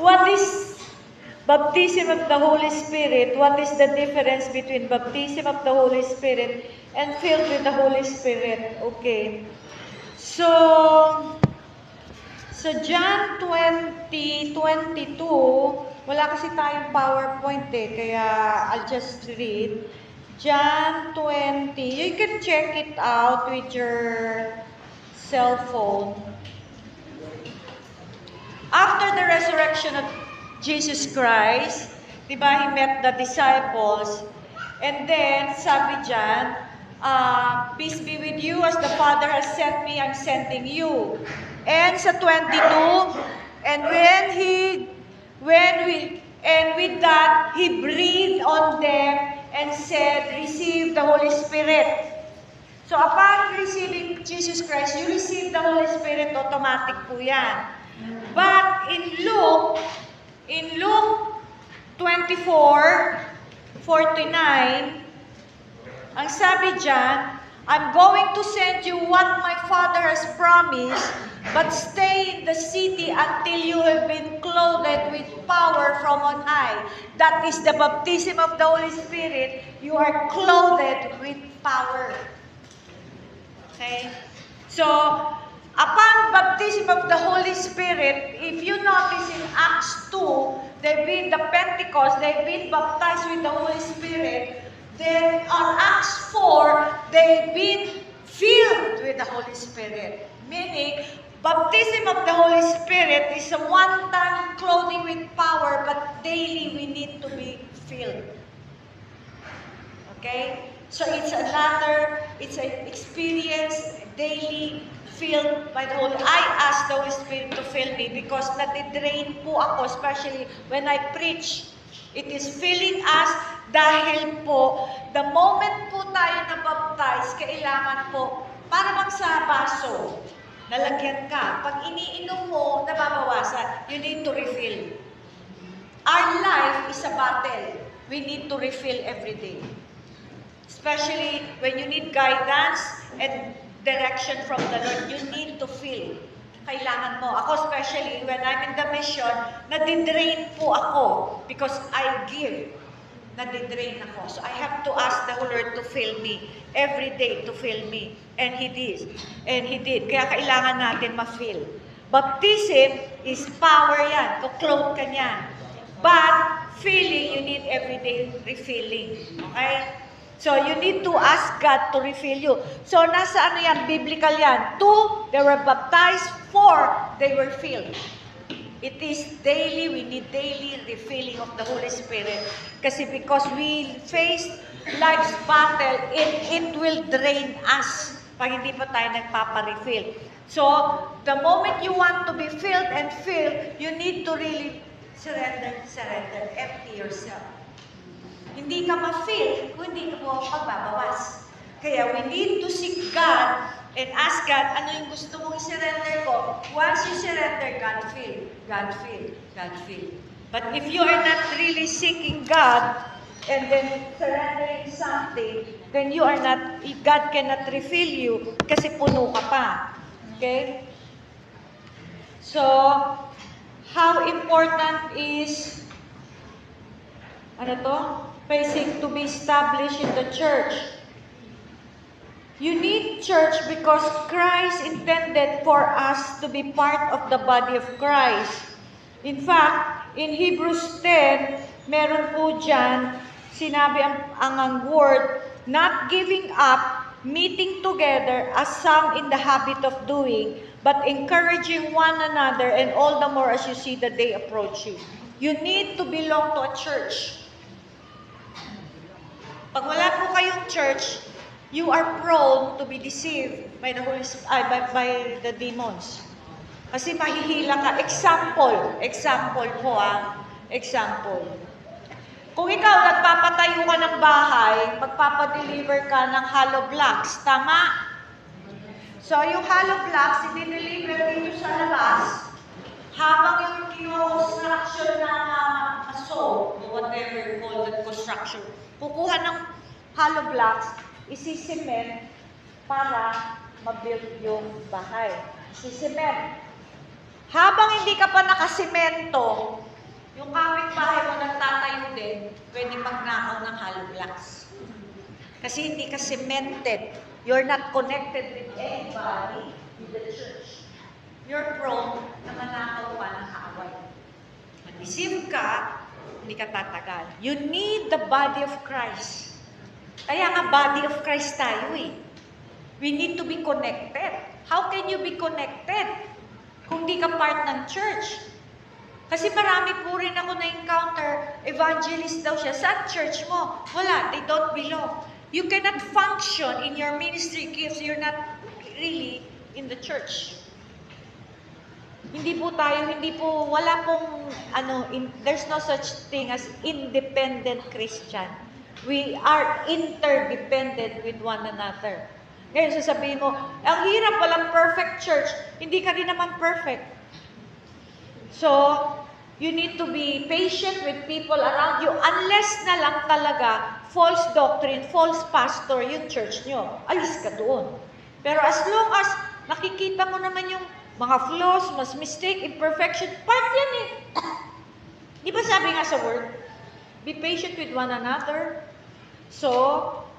What is baptism of the Holy Spirit? What is the difference between baptism of the Holy Spirit and filled with the Holy Spirit? Okay. So John 20:22, wala kasi tayong PowerPoint kaya I'll just read. John 20, you can check it out with your cell phone. After the resurrection of Jesus Christ, di ba, he met the disciples, and then sabi dyan, peace be with you, as the Father has sent me, I'm sending you. And sa 22, and with that, he breathed on them and said, receive the Holy Spirit. So upon receiving Jesus Christ, you receive the Holy Spirit, automatic po yan. But in Luke 24:49, ang sabi dyan, I'm going to send you what my Father has promised, but stay in the city until you have been clothed with power from on high. That is the baptism of the Holy Spirit. You are clothed with power. Okay? So, upon baptism of the Holy Spirit, if you notice in Acts 2, they've been the Pentecost, they've been baptized with the Holy Spirit. Then on Acts 4, they've been filled with the Holy Spirit. Meaning, baptism of the Holy Spirit is a one-time clothing with power, but daily we need to be filled. Okay? So it's an experience daily filled by the Holy. I ask the Holy Spirit to fill me because natidrain po ako, especially when I preach. It is filling us dahil po, the moment po tayo na-baptize, kailangan po, para bang sa baso, nalagyan ka. Pag iniinom mo, nababawasan. You need to refill. Our life is a battle. We need to refill every day. Especially when you need guidance and direction from the Lord, you need to feel. Kailangan mo. Ako especially, when I'm in the mission, nadidrain po ako because I give. Nadidrain ako. So I have to ask the Lord to fill me. Every day to fill me. And He did. And He did. Kaya kailangan natin ma-fill. Baptism is power yan. Kuklothe ka niyan. But filling, you need everyday refilling. Okay? So, you need to ask God to refill you. So, nasa ano yan? Biblical yan. 2, they were baptized. 4, they were filled. It is daily, we need daily refilling of the Holy Spirit. Kasi because we face life's battle, it will drain us pag hindi pa tayo nagpapa-refill. So, the moment you want to be filled and filled, you need to really surrender, empty yourself. Hindi ka ma-fill kung hindi ka mo pagbabawas. Kaya we need to seek God and ask God, ano yung gusto mong i-surrender ko? Once you surrender, God fill. God fill. God fill. But if you are not really seeking God and then surrendering something, then you are not, God cannot refill you kasi puno ka pa. Okay? So, how important is, ano to? Basic to be established in the church. You need church because Christ intended for us to be part of the body of Christ. In fact, in Hebrews 10, meron po dyan, sinabi ang word, not giving up, meeting together as some in the habit of doing, but encouraging one another, and all the more as you see the day approaching. You need to belong to a church. Pag wala po kayong church, you are prone to be deceived by the by the demons. Kasi mahihila ka. Example po example. Kung ikaw nagpapatayo ka ng bahay, magpapadeliver ka ng hollow blocks, tama? So yung hollow blocks, i-deliver dito sa labas, habang yung construction ng maso, whatever you call that construction, kukuha ng hollow blocks, isisement para mabuild yung bahay. Isisement. Habang hindi ka pa nakasimento, yung kapitbahay mo nagtatayo din, pwede magnakaw ng hollow blocks. Kasi hindi ka cemented. You're not connected with anybody in the church. You're prone na manakaw pa ng kaaway. Mag-deceive ka, hindi ka tatagal. You need the body of Christ. Kaya nga body of Christ tayo eh. We need to be connected. How can you be connected kung di ka part ng church? Kasi marami po rin ako na-encounter, evangelist daw siya. Sa church mo, wala, they don't belong. You cannot function in your ministry gifts. You're not really in the church. Hindi po, wala pong, there's no such thing as independent Christian. We are interdependent with one another. Ngayon, sasabihin mo, ang hirap, walang perfect church. Hindi ka rin naman perfect. So, you need to be patient with people around you unless na lang talaga false doctrine, false pastor yung church nyo. Alis ka doon. Pero as long as nakikita mo naman yung mga flaws, mas mistake, imperfection, part yan eh. Di ba sabi nga sa word, be patient with one another. So,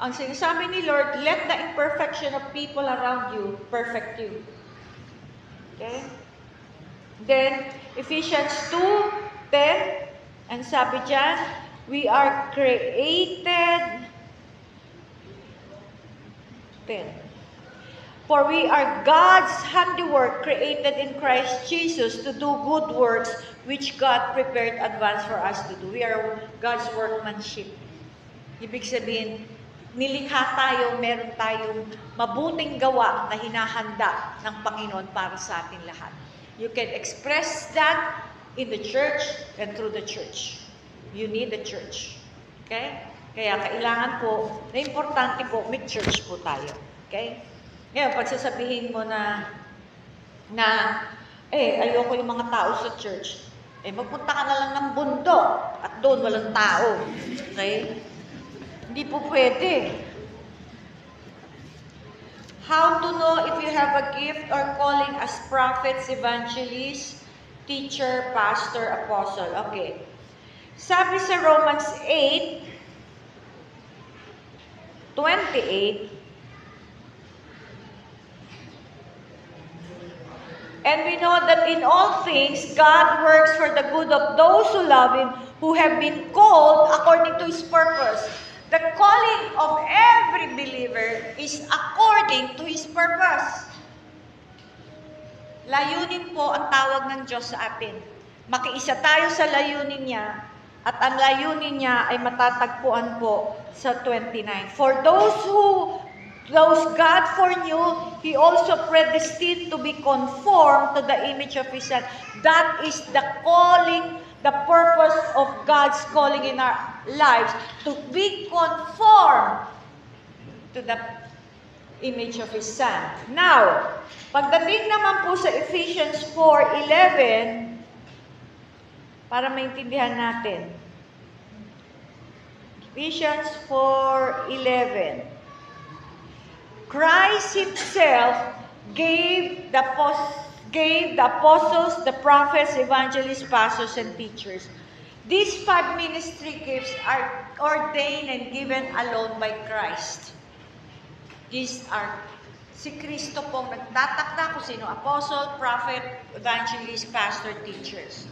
ang sinasabi ni Lord, let the imperfection of people around you perfect you. Okay? Then, Ephesians 2:10, ang sabi dyan, we are created, 10. For we are God's handiwork, created in Christ Jesus to do good works, which God prepared advance for us to do. We are God's workmanship. Ibig sabihin, nilikha tayo, meron tayong mabuting gawa na hinahanda ng Panginoon para sa ating lahat. You can express that in the church and through the church. You need the church. Okay? Kaya kailangan po, na importante po, may church po tayo. Okay? Ngayon, pag sasabihin mo na ayoko yung mga tao sa church, magpunta ka na lang ng bundok at doon walang tao. Okay? Hindi po pwede. How to know if you have a gift or calling as prophets, evangelists, teacher, pastor, apostle? Okay. Sabi sa Romans 8:28, and we know that in all things, God works for the good of those who love Him, who have been called according to His purpose. The calling of every believer is according to His purpose. Layunin po ang tawag ng Diyos sa atin. Makiisa tayo sa layunin niya, at ang layunin niya ay matatagpuan po sa 29. For those God foreknew, He also predestined to be conformed to the image of His Son. That is the calling, the purpose of God's calling in our lives, to be conformed to the image of His Son. Now, pagdating naman po sa Ephesians 4:11, para maintindihan natin. Ephesians 4:11. Christ Himself gave the apostles, the prophets, evangelists, pastors, and teachers. These 5 ministry gifts are ordained and given alone by Christ. These are, si Kristo pong nagtatakda kung sino apostle, prophet, evangelist, pastor, teachers.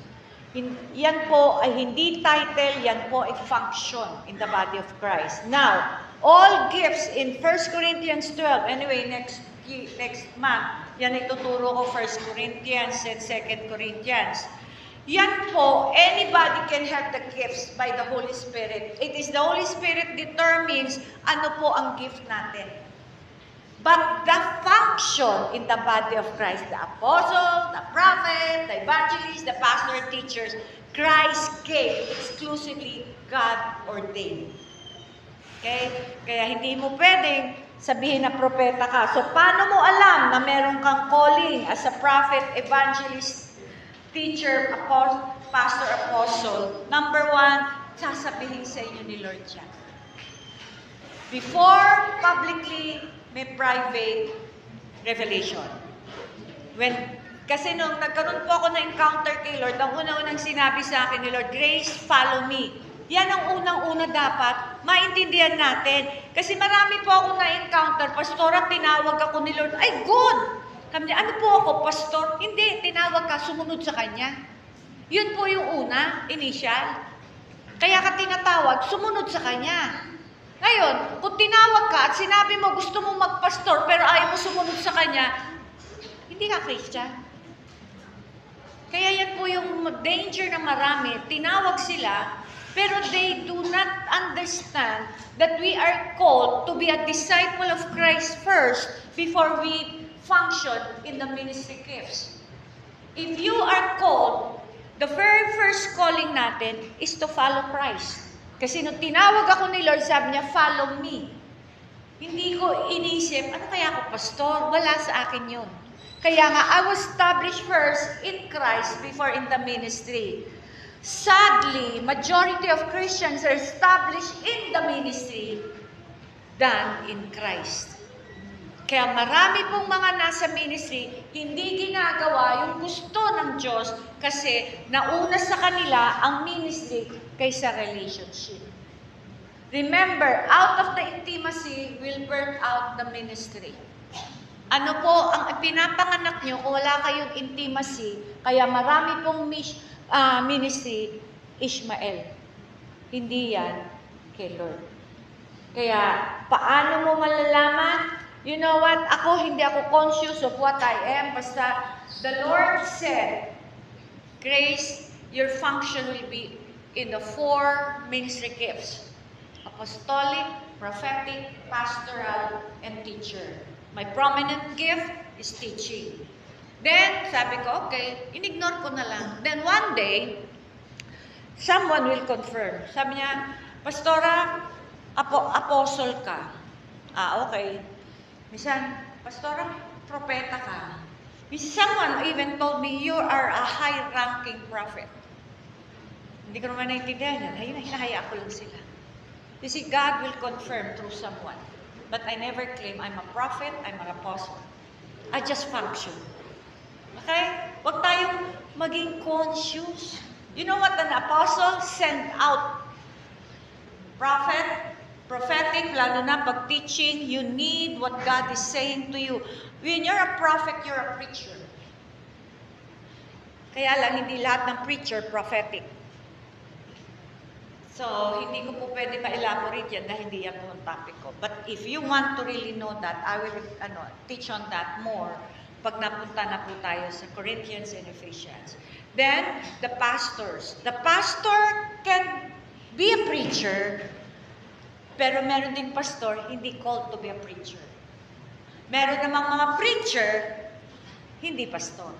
Yan po ay hindi title, yan po ay function in the body of Christ. Now, all gifts in 1 Corinthians 12, anyway, next month, yan ay tuturo ko 1 Corinthians and 2 Corinthians. Yan po, anybody can have the gifts by the Holy Spirit. It is the Holy Spirit determines ano po ang gift natin. But the function in the body of Christ, the apostle, the prophet, the evangelist, the pastor, teachers, Christ gave exclusively, God ordained. Okay? Kaya hindi mo pwedeng sabihin na propeta ka. So, paano mo alam na meron kang calling as a prophet, evangelist, teacher, apostle, pastor, apostle? Number 1, sasabihin sa inyo ni Lord yan. Before publicly, may private revelation. When Kasi nung nagkaroon po ako na encounter kay Lord, ang una-unang sinabi sa akin ni Lord, Grace, follow me. Yan ang unang-una dapat maintindihan natin. Kasi marami po ako na-encounter, Pastora, tinawag ako ni Lord, ay good! Kami, ano po ako, Pastor? Hindi, tinawag ka, sumunod sa Kanya. Yun po yung una, initial. Kaya ka tinatawag, sumunod sa Kanya. Ngayon, kung tinawag ka at sinabi mo gusto mo magpastor pero ayaw mo sumunod sa Kanya, hindi ka Christian. Kaya yan po yung danger na marami. Tinawag sila, pero they do not understand that we are called to be a disciple of Christ first before we function in the ministry gifts. If you are called, the very first calling natin is to follow Christ. Kasi nung tinawag ako ni Lord, sabi niya, follow me. Hindi ko inisip, ano kaya ako, pastor? Wala sa akin yun. Kaya nga, I was established first in Christ before in the ministry. Sadly, majority of Christians are established in the ministry than in Christ. Kaya marami pong mga nasa ministry, hindi ginagawa yung gusto ng Diyos kasi nauna sa kanila ang ministry kaysa relationship. Remember, out of the intimacy will birth out the ministry. Ano po ang pinapanganak nyo kung wala kayong intimacy, kaya marami pong ministry, Ishmael. Hindi yan kay Lord. Kaya, paano mo malalaman? You know what? Hindi ako conscious of what I am. Basta, the Lord said, Grace, your function will be in the 4 ministry gifts. Apostolic, prophetic, pastoral, and teacher. My prominent gift is teaching. Then, sabi ko, okay, in-ignore ko na lang. Then one day, someone will confirm. Sabi niya, Pastora, apostle ka. Okay. Minsan, Pastora, propeta ka. Someone even told me, you are a high-ranking prophet. Hindi ko naman naintindihan yan. Ayun, hinahaya ko lang sila. You see, God will confirm through someone. But I never claim I'm a prophet, I'm an apostle. I just function. Okay? Huwag tayong maging conscious. You know what an apostle send out? Prophet, prophetic, lalo na pag teaching, you need what God is saying to you. When you're a prophet, you're a preacher. Kaya lang, hindi lahat ng preacher prophetic. So, hindi ko po pwede ma-elaborate yan dahil hindi yan po ang topic ko. But if you want to really know that, I will teach on that more pag napunta na po tayo sa Corinthians and Ephesians. Then, the pastors. The pastor can be a preacher, pero meron din pastor, hindi called to be a preacher. Meron namang mga preacher, hindi pastor.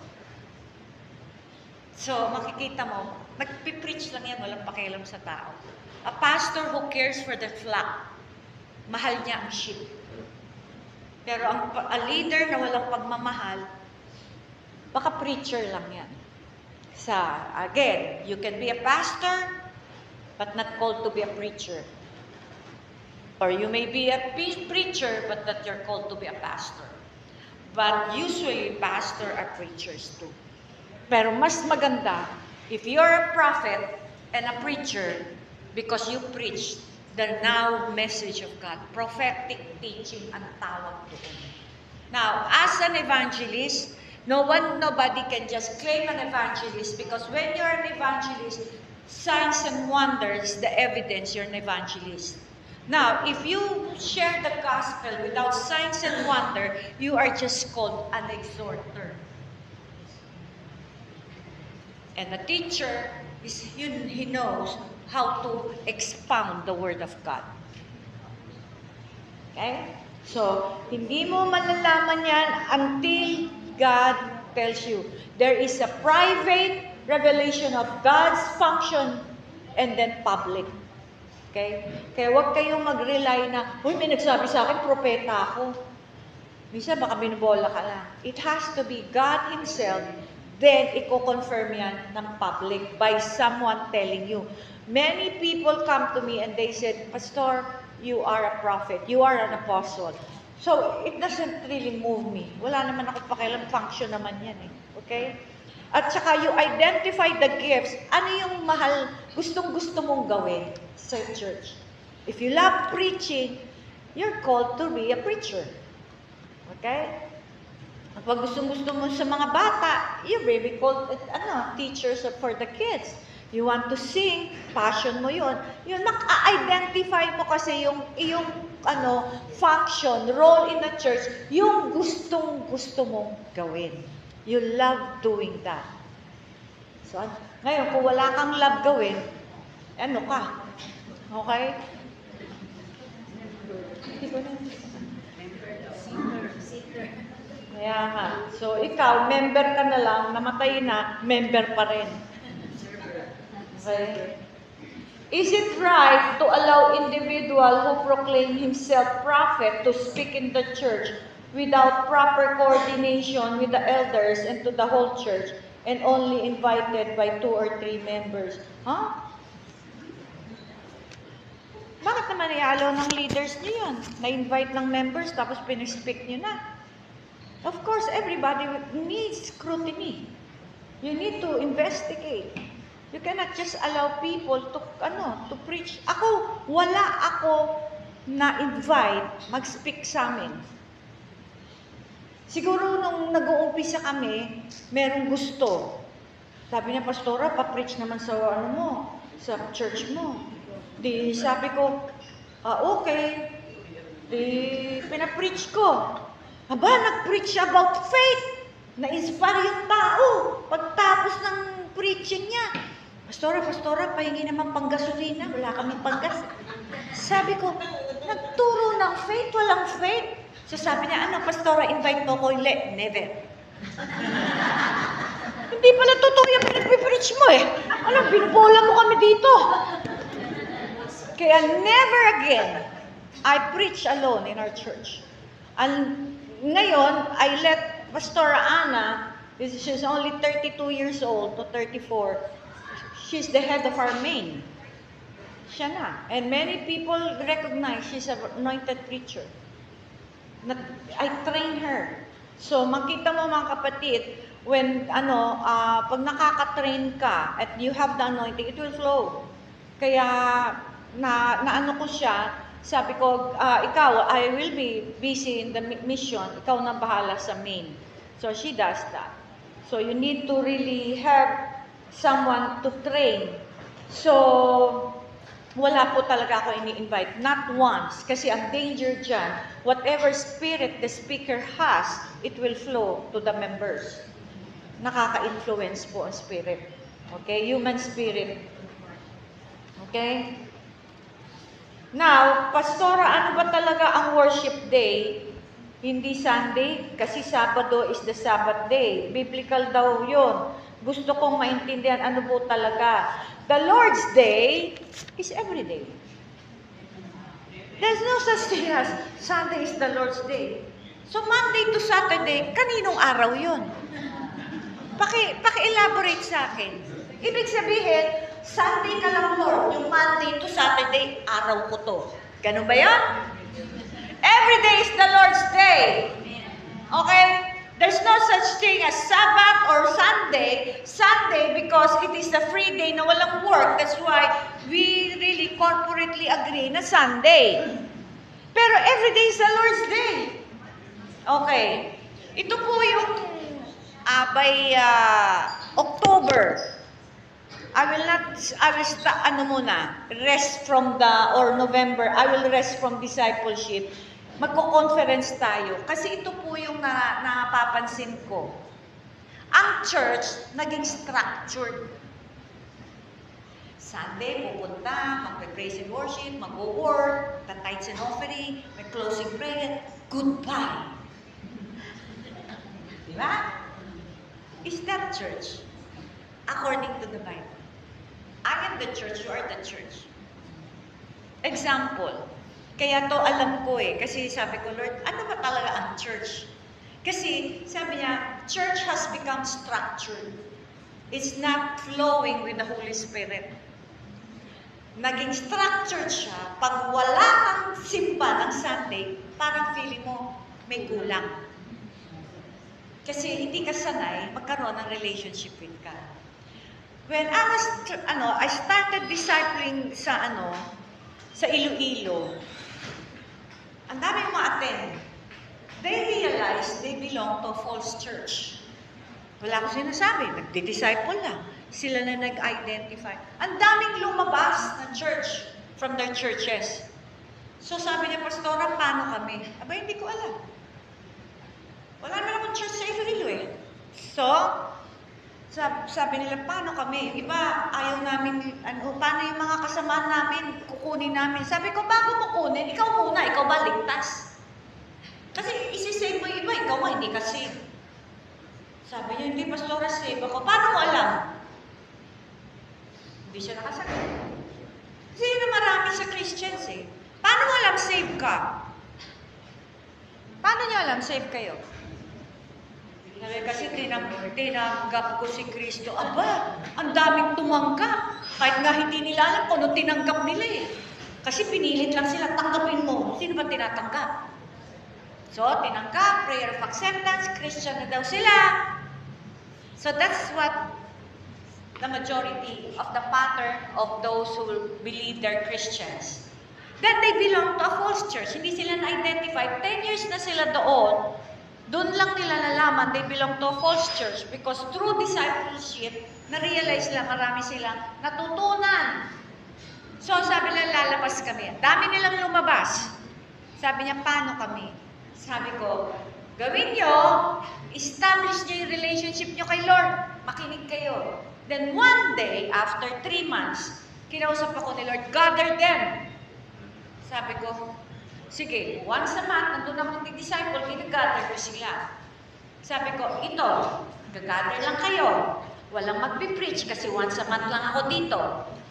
So, makikita mo, nagpipreach lang yan, walang pakialam sa tao. A pastor who cares for the flock, mahal niya ang sheep. Pero a leader na walang pagmamahal, baka preacher lang yan. Again, you can be a pastor, but not called to be a preacher. Or you may be a preacher, but that you're called to be a pastor. But usually, pastor are preachers too. Pero mas maganda, if you're a prophet and a preacher, because you preach the now message of God, prophetic teaching ang tawag doon. Now, as an evangelist, nobody can just claim an evangelist because when you're an evangelist, signs and wonders, the evidence you're an evangelist. Now, if you share the gospel without signs and wonder, you are just called an exhorter. And a teacher, he knows how to expound the Word of God. Okay? So, hindi mo malalaman yan until God tells you. There is a private revelation of God's function and then public. Okay? Kaya huwag kayong mag-rely na, may nagsabi sa akin, propeta ako. Minsan baka binubola ka lang. It has to be God Himself. Then, i-confirm yan ng public by someone telling you. Many people come to me and they said, Pastor, you are a prophet. You are an apostle. So, it doesn't really move me. Wala naman ako pakialam. Function naman yan eh. Okay? At saka you identify the gifts. Ano yung gustong-gusto mong gawin sa church? If you love preaching, you're called to be a preacher. Okay? Pag gustong-gusto mo sa mga bata, you may be called, teachers for the kids. You want to sing, passion mo yun. Yun, identify mo kasi yung function, role in the church, yung gustong-gusto mong gawin. You love doing that. So, ngayon, kung wala kang love gawin, ano ka? Okay? Kaya nga. So, ikaw, member ka na lang, namatay na, member pa rin. Okay? Is it right to allow individual who proclaim himself prophet to speak in the church without proper coordination with the elders and to the whole church and only invited by 2 or 3 members? Huh? Bakit naman ialaw ng leaders niyo yun? Na-invite ng members tapos pinispeak niyo na? Of course, everybody needs scrutiny. You need to investigate. You cannot just allow people to preach. Wala ako na-invite mag-speak sa amin. Siguro nung nag-uumpisa kami, merong gusto. Sabi niya, Pastora, pa-preach naman sa sa church mo. Di sabi ko, okay. Di pina-preach ko. Aba, nag-preach about faith. Na-inspire yung tao. Pagtapos ng preaching niya, Pastora, pahingi naman panggasolina. Wala kaming panggas. Sabi ko, nagturo ng faith, walang faith. So sabi niya, Pastora, invite mo ko? Never. Hindi pala totoo yung pinag-preach mo eh. Binubola mo kami dito. Kaya never again, I preach alone in our church. And ngayon, I let Pastora Ana, she's only 32 years old to 34, she's the head of our main. Siya na. And many people recognize she's an anointed preacher. I train her. So, makita mo mga kapatid, when, pag nakaka-train ka at you have the anointing, it will flow. Kaya, naano ko siya, sabi ko, ikaw, I will be busy in the mission, ikaw na bahala sa main. So, she does that. So, you need to really have someone to train. So, wala po talaga ako ini-invite. Not once. Kasi ang danger dyan, whatever spirit the speaker has, it will flow to the members. Nakaka-influence po ang spirit. Okay? Human spirit. Okay? Now, Pastora, ano ba talaga ang worship day? Hindi Sunday, kasi Sabado is the Sabbath day. Biblical daw yun. Gusto kong maintindihan ano po talaga. The Lord's Day is every day. There's no such thing as Sunday is the Lord's Day. So Monday to Saturday, kaninong araw yun? Paki-elaborate sa akin. Ibig sabihin, Sunday ka lang, Lord. Yung Monday to Saturday, araw ko to. Ganun ba yan? Every day is the Lord's Day. Okay? There's no such thing as Sabbath or Sunday. Sunday because it is the free day na walang work. That's why we really corporately agree na Sunday. Pero every day is the Lord's Day. Okay. Ito po yung by October. I will rest from November, I will rest from discipleship. Magko-conference tayo. Kasi ito po yung napapansin ko. Ang church, naging structured. Sunday, pupunta, mag-praise and worship, mag-work, the tithes and offering, may closing prayer, goodbye. Diba? Is that church? According to the Bible. I am the church, you are the church. Example. Kaya to alam ko kasi sabi ko, Lord, ano ba talaga ang church? Kasi sabi niya, church has become structured. It's not flowing with the Holy Spirit. Naging structured siya. Pag wala kang simba ng Sunday, parang feeling mo may kulang. Kasi hindi ka sanay magkaroon ng relationship with God. When I started discipling sa Iloilo, ang dami ma-attend. They realized they belong to a false church. Wala akong sinasabi, nagdi-disciple lang. Sila na nag-identify. Ang daming lumabas ng church from their churches. So sabi niya, Pastora, paano kami? Aba, hindi ko alam. Wala naman akong church sa Iloilo eh. So, sabi nila, paano kami? Yung iba, ayaw namin, paano yung mga kasama namin, kukunin namin. Sabi ko, bago mo kunin, ikaw muna, ikaw ba ligtas? Kasi isi-save mo yung iba, ikaw nga, hindi ka save. Sabi niya, hindi, Pastora, save ako. Paano mo alam? Hindi siya nakasagot. Kasi yun na marami sa Christians eh. Paano mo alam save ka? Paano niyo alam save kayo? Kasi tinanggap ko si Kristo. Aba, ang daming tumanggap. Kahit nga hindi nila alam kung ano tinanggap nila eh. Kasi pinilit lang sila, tanggapin mo. Sino ba tinatanggap? So, tinanggap, prayer of acceptance, Christian na daw sila. So, that's what the majority of the pattern of those who believe they're Christians. Then they belong to a false church. Hindi sila na-identify. 10 years na sila doon. Doon lang nila nalaman they belong to a false church because through discipleship, na-realize lang marami silang natutunan. So, sabi nila, lalabas kami. Dami nilang lumabas. Sabi niya, paano kami? Sabi ko, gawin nyo, establish nyo yung relationship nyo kay Lord. Makinig kayo. Then one day, after 3 months, kinausap ako ni Lord, gather them. Sabi ko, sige, once a month, nandun ako nag-disciple, gather ko sila. Sabi ko, ito, gagather lang kayo. Walang magpipreach kasi once a month lang ako dito.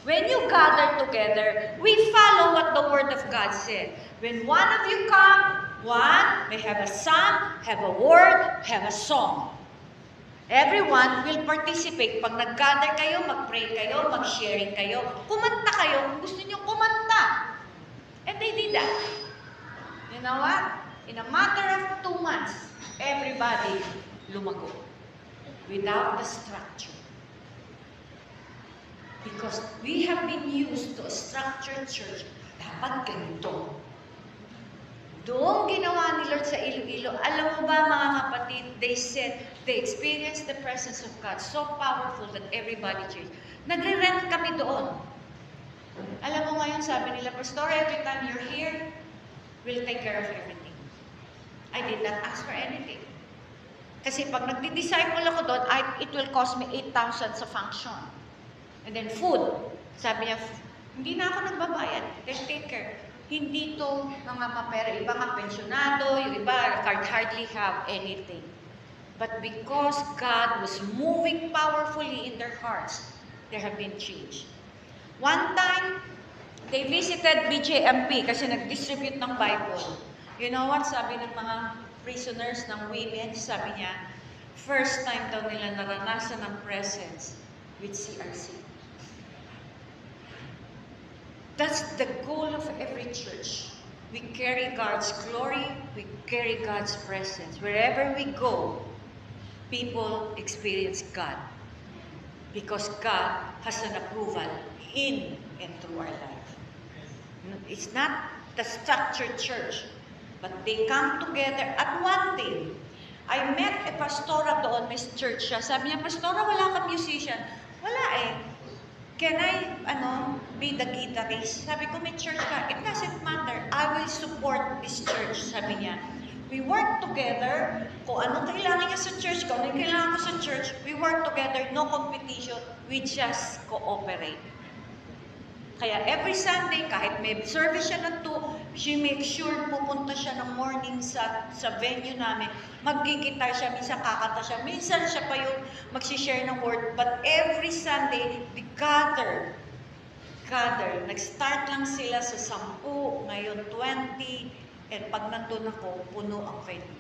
When you gather together, we follow what the Word of God said. When one of you come, one may have a psalm, have a word, have a song. Everyone will participate. Pag nag-gather kayo, mag-pray kayo, mag-sharing kayo, kumanta kayo kung gusto nyo kumanta. And they did that. You know what? In a matter of 2 months, everybody lumago. Without the structure. Because we have been used to a structured church. Dapat ganito. Doon ginawa ni Lord sa Iloilo. Alam mo ba mga kapatid, they said, they experienced the presence of God so powerful that everybody changed. Nagre-rent kami doon. Alam mo ngayon, sabi nila, Pastor, every time you're here, we'll take care of everything. I did not ask for anything. Kasi pag nagdi-disciple ako doon, it will cost me 8,000 sa function. And then food. Sabi niya, hindi na ako nagbabayad. They'll take care. Hindi to mga mapera. Iba nga pensionado, yung iba hardly have anything. But because God was moving powerfully in their hearts, there have been change. One time, they visited BJMP kasi nag-distribute ng Bible. You know what? Sabi ng mga prisoners ng women, sabi niya, first time daw nila naranasan ng presence with CRC. That's the goal of every church. We carry God's glory, we carry God's presence. Wherever we go, people experience God. Because God has an approval in and through our life. It's not the structured church, but they come together at one day. I met a pastora doon, Miss Church siya. Sabi niya, Pastora, wala kang musician. Wala eh. Can I, be the guitarist? Sabi ko, may church ka. It doesn't matter. I will support this church. Sabi niya, we work together. Kung anong kailangan niya sa church, kung anong kailangan ko sa church, we work together. No competition. We just cooperate. Kaya every Sunday, kahit may service siya ng 2, she makes sure pupunta siya ng morning sa venue namin. Maggigitar siya, minsan kakanta siya, minsan siya pa yung magsishare ng word. But every Sunday, we gather. Nag-start lang sila sa 10, ngayon 20, and pag nandun ako, puno ang venue.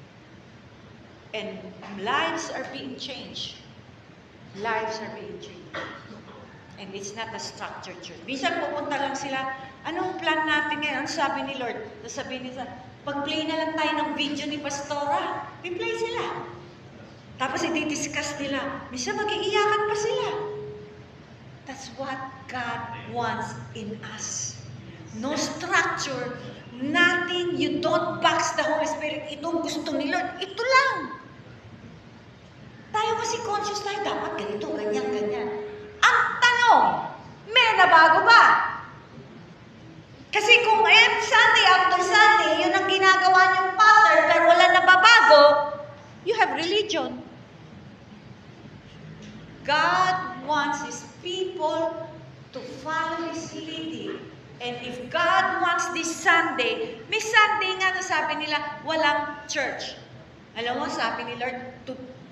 And lives are being changed. Lives are being changed. And it's not a structured church. Minsan pupunta lang sila, anong plan natin ngayon? Ang sabi ni Lord, sabi nila, pag-play na lang tayo ng video ni Pastora. I-play sila. Tapos i-discuss nila. Minsan mag-iiyakan pa sila. That's what God wants in us. No structure, nothing. You don't box the Holy Spirit. Itong gusto ni Lord. Ito lang. Tayo kasi conscious tayo, dapat ganito, ganyan, ganyan. Ang tanong, may nabago ba? Kasi kung Sunday after Sunday, yun ang ginagawa niyong pattern, pero wala nababago, you have religion. God wants His people to follow His leading. And if God wants this Sunday, may Sunday nga na sabi nila, walang church. Alam mo, sabi ni Lord,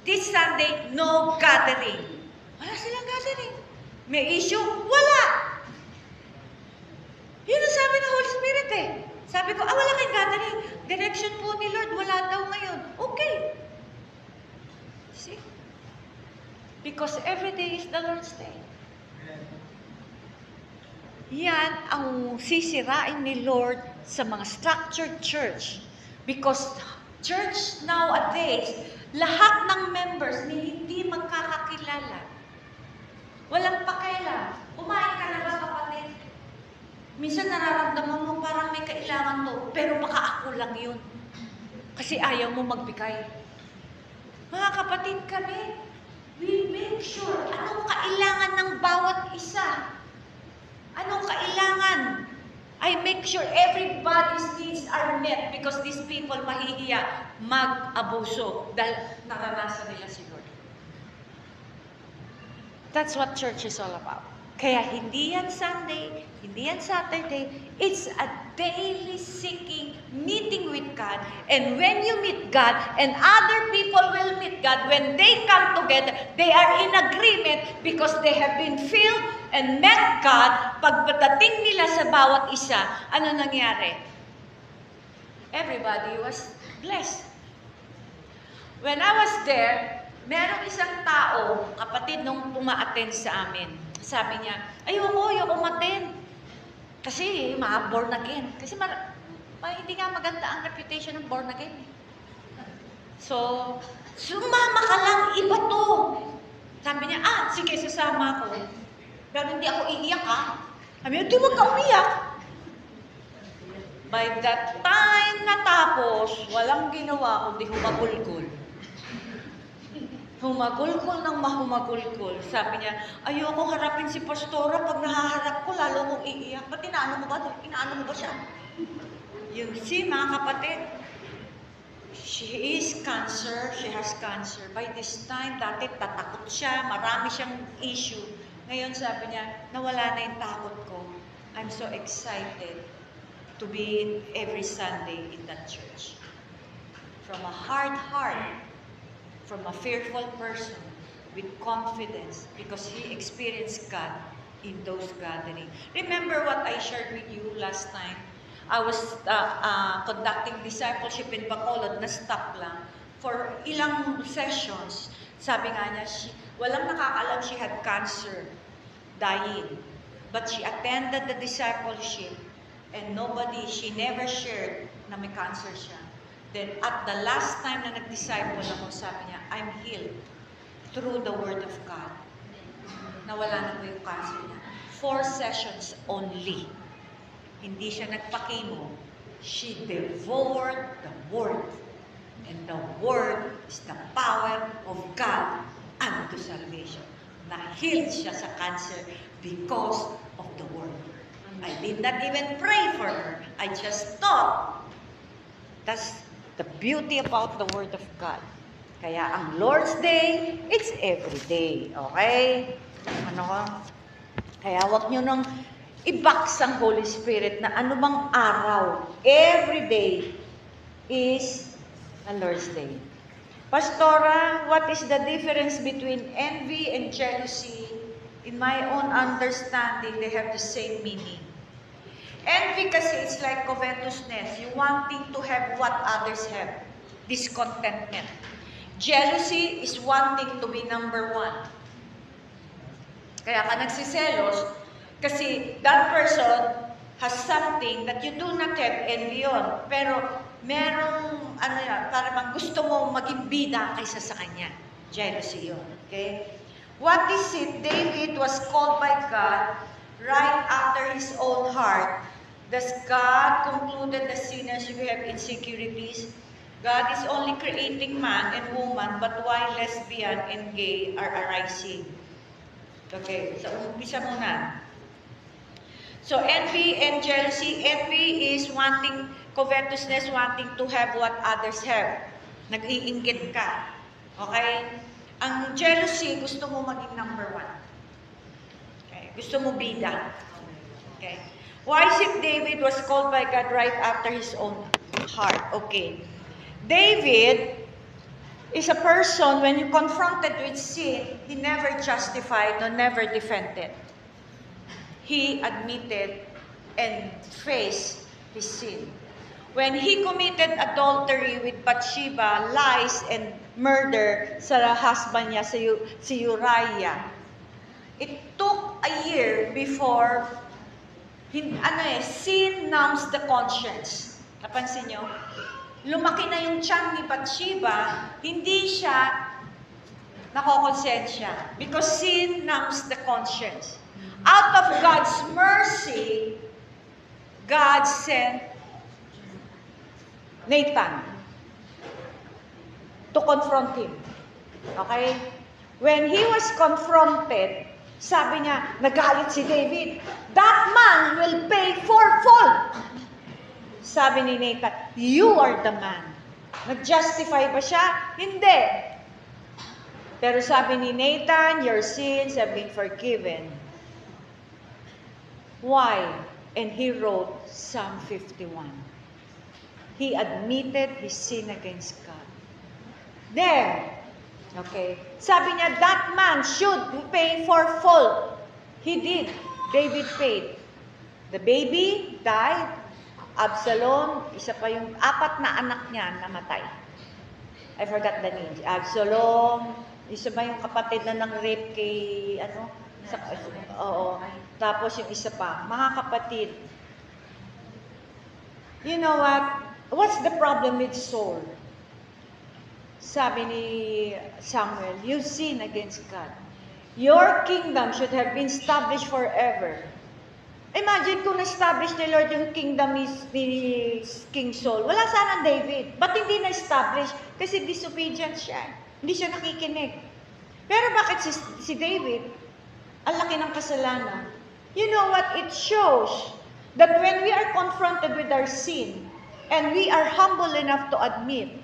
this Sunday, no gathering. Wala silang gathering. May issue? Wala. Yun ang sabi ng Holy Spirit eh. Sabi ko, wala kayong gathering. Direction po ni Lord, wala daw ngayon. Okay. See? Because every day is the Lord's day. Yan ang sisirain ni Lord sa mga structured church. Because church nowadays, lahat ng members hindi magkakakilala. Walang pakialam. Kumain ka na ba, kapatid? Minsan nararamdaman mo parang may kailangan to, pero baka ako lang yun. Kasi ayaw mo magbigay. Mga kapatid kami, we make sure anong kailangan ng bawat isa. Anong kailangan? I make sure everybody's needs are met because these people mahihiya mag-abuso dahil naranasan nila si Lord. That's what church is all about. Kaya hindi yan Sunday, hindi yan Saturday. It's a daily seeking, meeting with God. And when you meet God, and other people will meet God, when they come together, they are in agreement because they have been filled and met God. Pagdating nila sa bawat isa, ano nangyari? Everybody was blessed. When I was there, merong isang tao, kapatid nung uma-attend sa amin. Sabi niya, ayoko umattend. Kasi mga born again. Kasi hindi nga maganda ang reputation ng born again. So, sumama ka lang, iba to. Sabi niya, sige, sasama ako. Pero hindi ako iiyak ha. Sabi niya, di wag ka umiyak. By that time natapos, walang ginawa kundi humagulgul. Humagulgul ng mahumagulgul. Sabi niya, ayoko harapin si pastora. Pag nahaharap ko, lalo kong iiyak. Ba't inaano mo ba? Inaano mo ba siya? Yung mga kapatid, she is cancer. She has cancer. By this time, dati tatakot siya. Marami siyang issue. Ngayon sabi niya, nawala na yung takot ko. I'm so excited to be in every Sunday in that church. From a hard heart, from a fearful person, with confidence, because he experienced God in those gatherings. Remember what I shared with you last time? I was conducting discipleship in Bacolod, na-stop lang, for ilang sessions. Sabi nga niya, walang nakakalam she had cancer, dying. But she attended the discipleship, and she never shared na may cancer siya. Then at the last time na nag-disciple ako, sabi niya, I'm healed through the Word of God. Nawala na po yung cancer niya. 4 sessions only. Hindi siya nagpakimo. She devoured the Word. And the Word is the power of God unto salvation. Na-healed siya sa cancer because of the Word. I did not even pray for her. I just thought. That's the beauty about the Word of God. Kaya ang Lord's Day, it's every day. Okay? Kaya wag nyo nang i-box ang Holy Spirit na ano bang araw. Every day is a Lord's Day. Pastora, what is the difference between envy and jealousy? In my own understanding, they have the same meaning. Envy kasi it's like covetousness, you wanting to have what others have, discontentment. Jealousy is wanting to be number 1. Kaya ka nagsiselos kasi that person has something that you do not have envy on, pero merong para bang gusto mo maging bida kaysa sa kanya. Jealousy yun. Okay? What is it? David was called by God right after his own heart. Does God concluded the sinners who have insecurities? God is only creating man and woman, but why lesbian and gay are arising? Okay, so umpisa muna. So envy and jealousy. Envy is wanting, covetousness, wanting to have what others have. Nag-iinggit ka. Okay? Ang jealousy, gusto mo maging number one. Okay? Gusto mo bida. Okay? Why is it David was called by God right after his own heart? Okay. David is a person, when you confronted with sin, he never justified or never defended. He admitted and faced his sin. When he committed adultery with Bathsheba, lies and murder sa husband niya, si Uriah, it took a year before, sin numbs the conscience. Napansin nyo? Lumaki na yung tiyan ni Bathsheba, hindi siya nakokonsensya because sin numbs the conscience. Out of God's mercy, God sent Nathan to confront him. Okay? When he was confronted, sabi niya, nagalit si David, that man will pay fourfold. Sabi ni Nathan, you are the man. Nag-justify ba siya? Hindi. Pero sabi ni Nathan, your sins have been forgiven. Why? And he wrote Psalm 51. He admitted his sin against God. Then, okay, sabi niya, that man should pay fourfold. He did. David paid. The baby died. Absalom, isa pa yung 4 na anak niya namatay. I forgot the name. Absalom, isa ba yung kapatid na nang rape kay, oo. Tapos yung isa pa, mga kapatid. You know what? What's the problem with Saul? Sabi ni Samuel, you sin against God. Your kingdom should have been established forever. Imagine kung na-establish ni Lord yung kingdom ni King Saul. Wala sana David. Ba't hindi na-establish? Kasi disobedient siya. Hindi siya nakikinig. Pero bakit si David, ang laki ng kasalanan? You know what? It shows that when we are confronted with our sin, and we are humble enough to admit,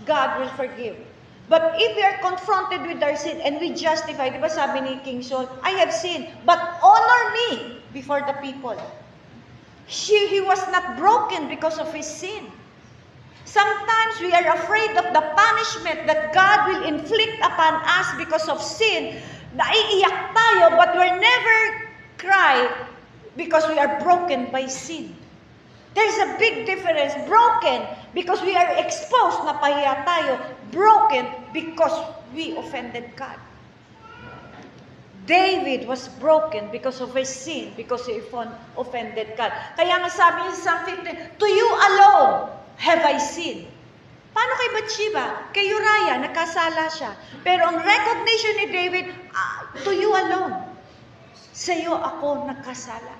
God will forgive. But if we are confronted with our sin and we justify, di ba sabi ni King Saul, I have sinned, but honor me before the people. He was not broken because of his sin. Sometimes we are afraid of the punishment that God will inflict upon us because of sin. Naiiyak tayo, but we'll never cry because we are broken by sin. There's a big difference. Broken because we are exposed, napahiya tayo. Broken because we offended God. David was broken because of his sin, because he offended God. Kaya nga sabi niya sa Psalm 15, to you alone have I sinned. Paano kay Bathsheba? Kay Uriah, nakasala siya. Pero ang recognition ni David, to you alone. Sa iyo ako nakasala.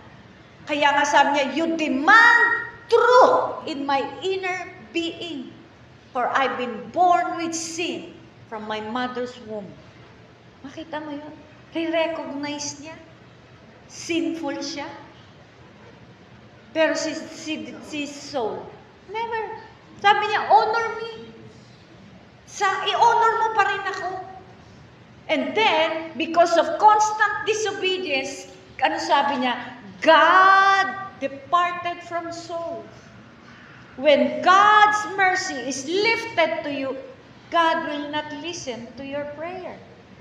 Kaya nga sabi niya, you demand truth in my inner being. For I've been born with sin from my mother's womb. Makita mo yun? Re-recognize niya. Sinful siya. Pero si Saul, never. Sabi niya, honor me. I-honor mo pa rin ako. And then, because of constant disobedience, ano sabi niya? God departed from Saul. When God's mercy is lifted to you, God will not listen to your prayer.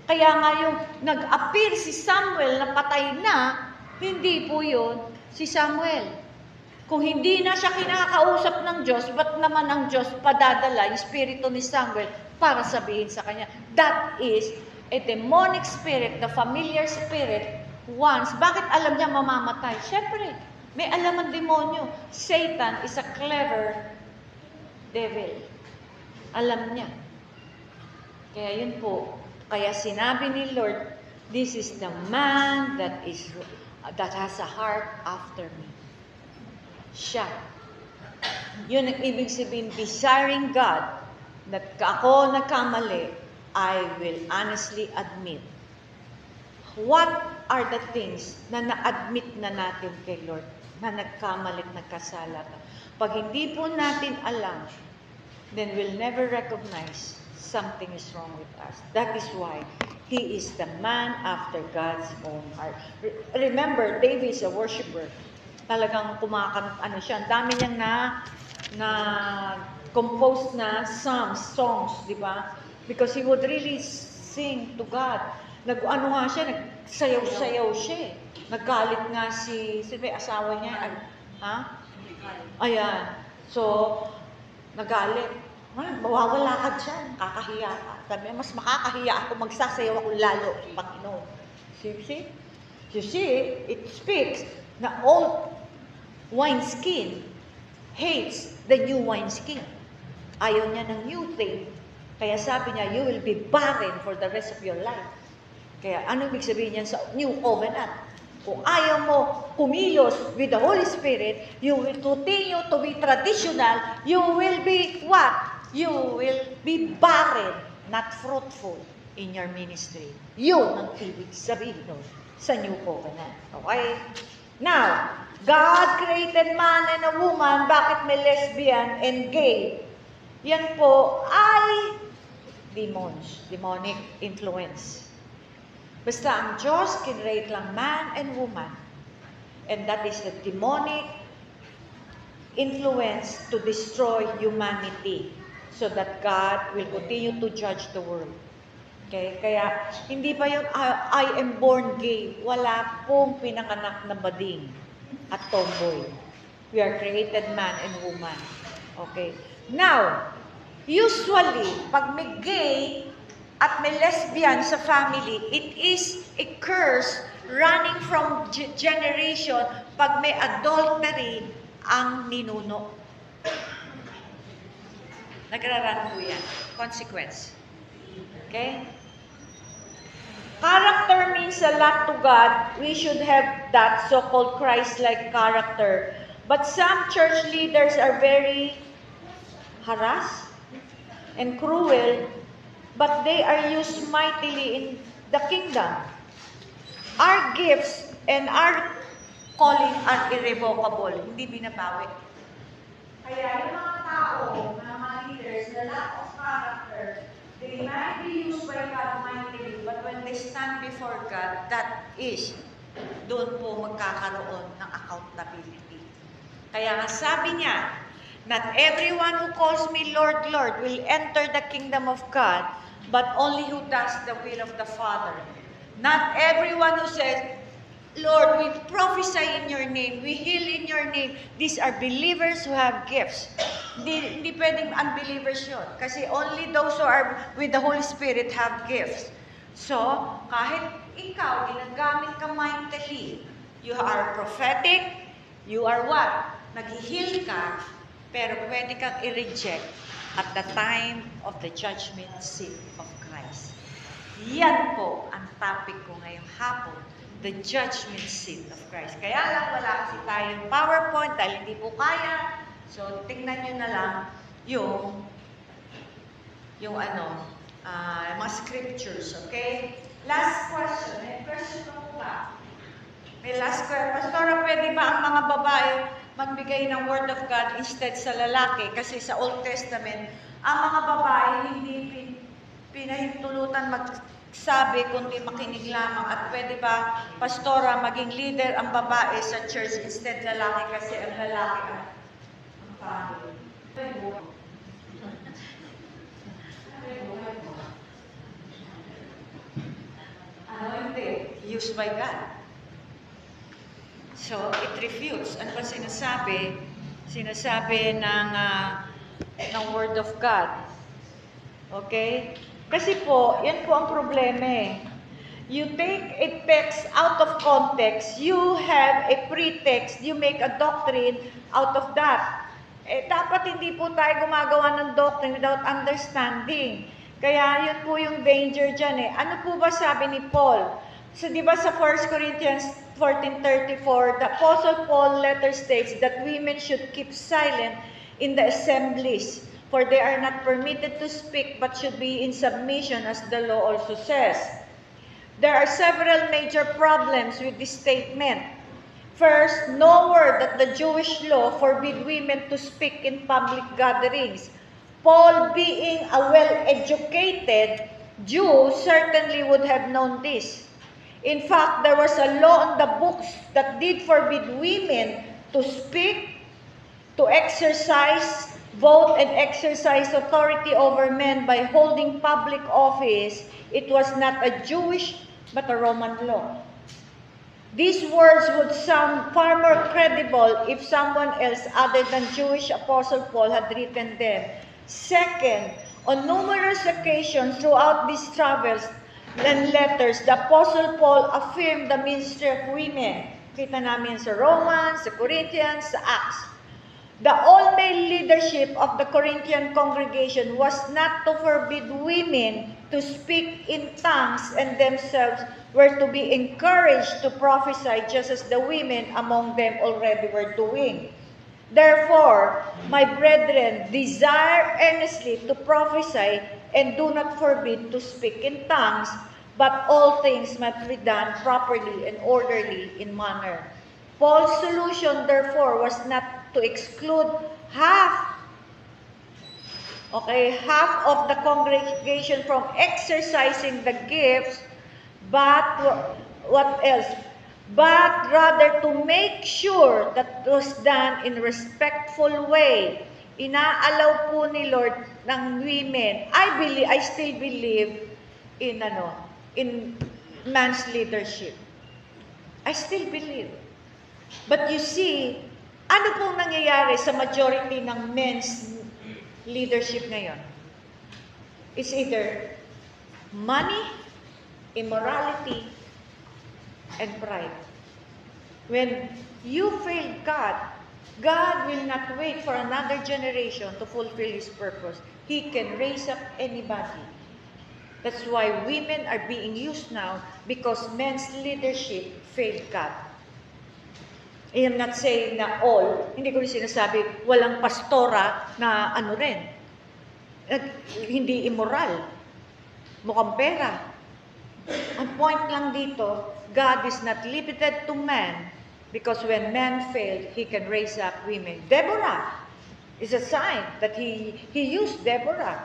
Kaya nga yung nag-appear si Samuel na patay na, hindi po yun si Samuel. Kung hindi na siya kinakausap ng Diyos, ba't naman ang Diyos padadala yung spirito ni Samuel para sabihin sa kanya? That is a demonic spirit, the familiar spirit, once. Bakit alam niya mamamatay? Siyempre, may alam ang demonyo. Satan is a clever devil. Alam niya. Kaya yun po, Kaya sinabi ni Lord, this is the man that has a heart after me. Siya. Yun ang ibig sabihin, desiring God, that ako nagkamali, I will honestly admit. What are the things na na-admit na natin kay Lord, na nagkamali at nagkasala ka? Pag hindi po natin alam, then we'll never recognize something is wrong with us. That is why he is the man after God's own heart. Remember, David is a worshiper. Talagang siya. Ang dami niyang na compose na songs, di ba? Because he would really sing to God. Nagsayaw-sayaw siya. Naggalit nga may asawa niya. Ayan. So, nagalit. Mawawala ka dyan. Kakahiya ka. Sabi, mas makakahiya ako. Magsasayaw ako lalo. Panginoon. You see, it speaks na old wineskin hates the new wineskin. Ayaw niya ng new thing. Kaya sabi niya, you will be barren for the rest of your life. Kaya ano ibig sabihin niya sa new covenant? Kung ayaw mo kumilos with the Holy Spirit, you will continue to be traditional, you will be what? You will be barren, not fruitful in your ministry. Yun ang ibig sabihin nun sa new covenant. Okay? Now, God created man and a woman. Bakit may lesbian and gay? Yan po ay demonic influence. Basta ang Diyos kinreate lang man and woman. And that is the demonic influence to destroy humanity so that God will continue to judge the world. Okay? Kaya, hindi pa yung I am born gay. Wala pong pinanganak na bading at tomboy. We are created man and woman. Okay? Now, usually, pag may gay at may lesbian sa family, it is a curse running from generation pag may adultery ang ninuno. Nagraran po yan. Consequence. Okay? Character means a lot to God. We should have that so-called Christ-like character. But some church leaders are very harassed and cruel, but they are used mightily in the kingdom. Our gifts and our calling are irrevocable. Hindi binabawi. Kaya yung mga tao, mga leaders, na lack of character, they might be used by God mightily, but when they stand before God, that is, doon po magkakaroon ng accountability. Kaya nga sabi niya, not everyone who calls me Lord, Lord will enter the kingdom of God, but only who does the will of the Father. Not everyone who says, Lord, we prophesy in your name, we heal in your name. These are believers who have gifts. Hindi pwedeng unbelievers yun. Kasi only those who are with the Holy Spirit have gifts. So, kahit ikaw, ginagamit ka mightily, you are prophetic, you are what? Nag-heal ka, pero pwede kang i-reject at the time of the judgment seat of Christ. Yan po ang topic ko ngayong hapon, the judgment seat of Christ. Kaya lang wala kasi tayong PowerPoint dahil hindi po kaya. So, tingnan nyo na lang yung mga scriptures, okay? Last question. May question po ba? May last question. Pastora, pwede ba ang mga babae magbigay ng Word of God instead sa lalaki? Kasi sa Old Testament, ang mga babae hindi pinahintulutan magsabi kundi makinig lamang. At pwede ba, pastora, maging leader ang babae sa church instead lalaki kasi ang lalaki ang family? Hindi. Used by God. So, it refutes. Ano ba sinasabi? Sinasabi ng Word of God. Okay? Kasi po, yan po ang problema eh. You take a text out of context, you have a pretext, you make a doctrine out of that. Eh, dapat hindi po tayo gumagawa ng doctrine without understanding. Kaya yun po yung danger dyan eh. Ano po ba sabi ni Paul? So di ba sa 1 Corinthians 14:34, the Apostle Paul letter states that women should keep silent in the assemblies, for they are not permitted to speak but should be in submission as the law also says. There are several major problems with this statement. First, nowhere that the Jewish law forbid women to speak in public gatherings. Paul, being a well-educated Jew, certainly would have known this. In fact, there was a law in the books that did forbid women to speak, to exercise, vote, and exercise authority over men by holding public office. It was not a Jewish, but a Roman law. These words would sound far more credible if someone else other than Jewish Apostle Paul had written them. Second, on numerous occasions throughout these travels and letters, the Apostle Paul affirmed the ministry of women. Kita namin sa Romans, sa Corinthians, sa Acts. The all-male leadership of the Corinthian congregation was not to forbid women to speak in tongues, and themselves were to be encouraged to prophesy just as the women among them already were doing. Therefore, my brethren, desire earnestly to prophesy and do not forbid to speak in tongues, but all things must be done properly and orderly in manner. Paul's solution, therefore, was not to exclude half of the congregation from exercising the gifts, but what else? But rather to make sure that it was done in a respectful way. Inaalaw po ni Lord ng women. I still believe in man's leadership. I still believe. But you see, ano pong nangyayari sa majority ng men's leadership ngayon? It's either money, immorality, and pride. When you fail God, God will not wait for another generation to fulfill His purpose. He can raise up anybody. That's why women are being used now, because men's leadership failed God. I am not saying na all, hindi ko rin sinasabi, walang pastora na hindi immoral, mukhang pera. Ang point lang dito, God is not limited to man, because when man failed, He can raise up women. Deborah is a sign that He used Deborah.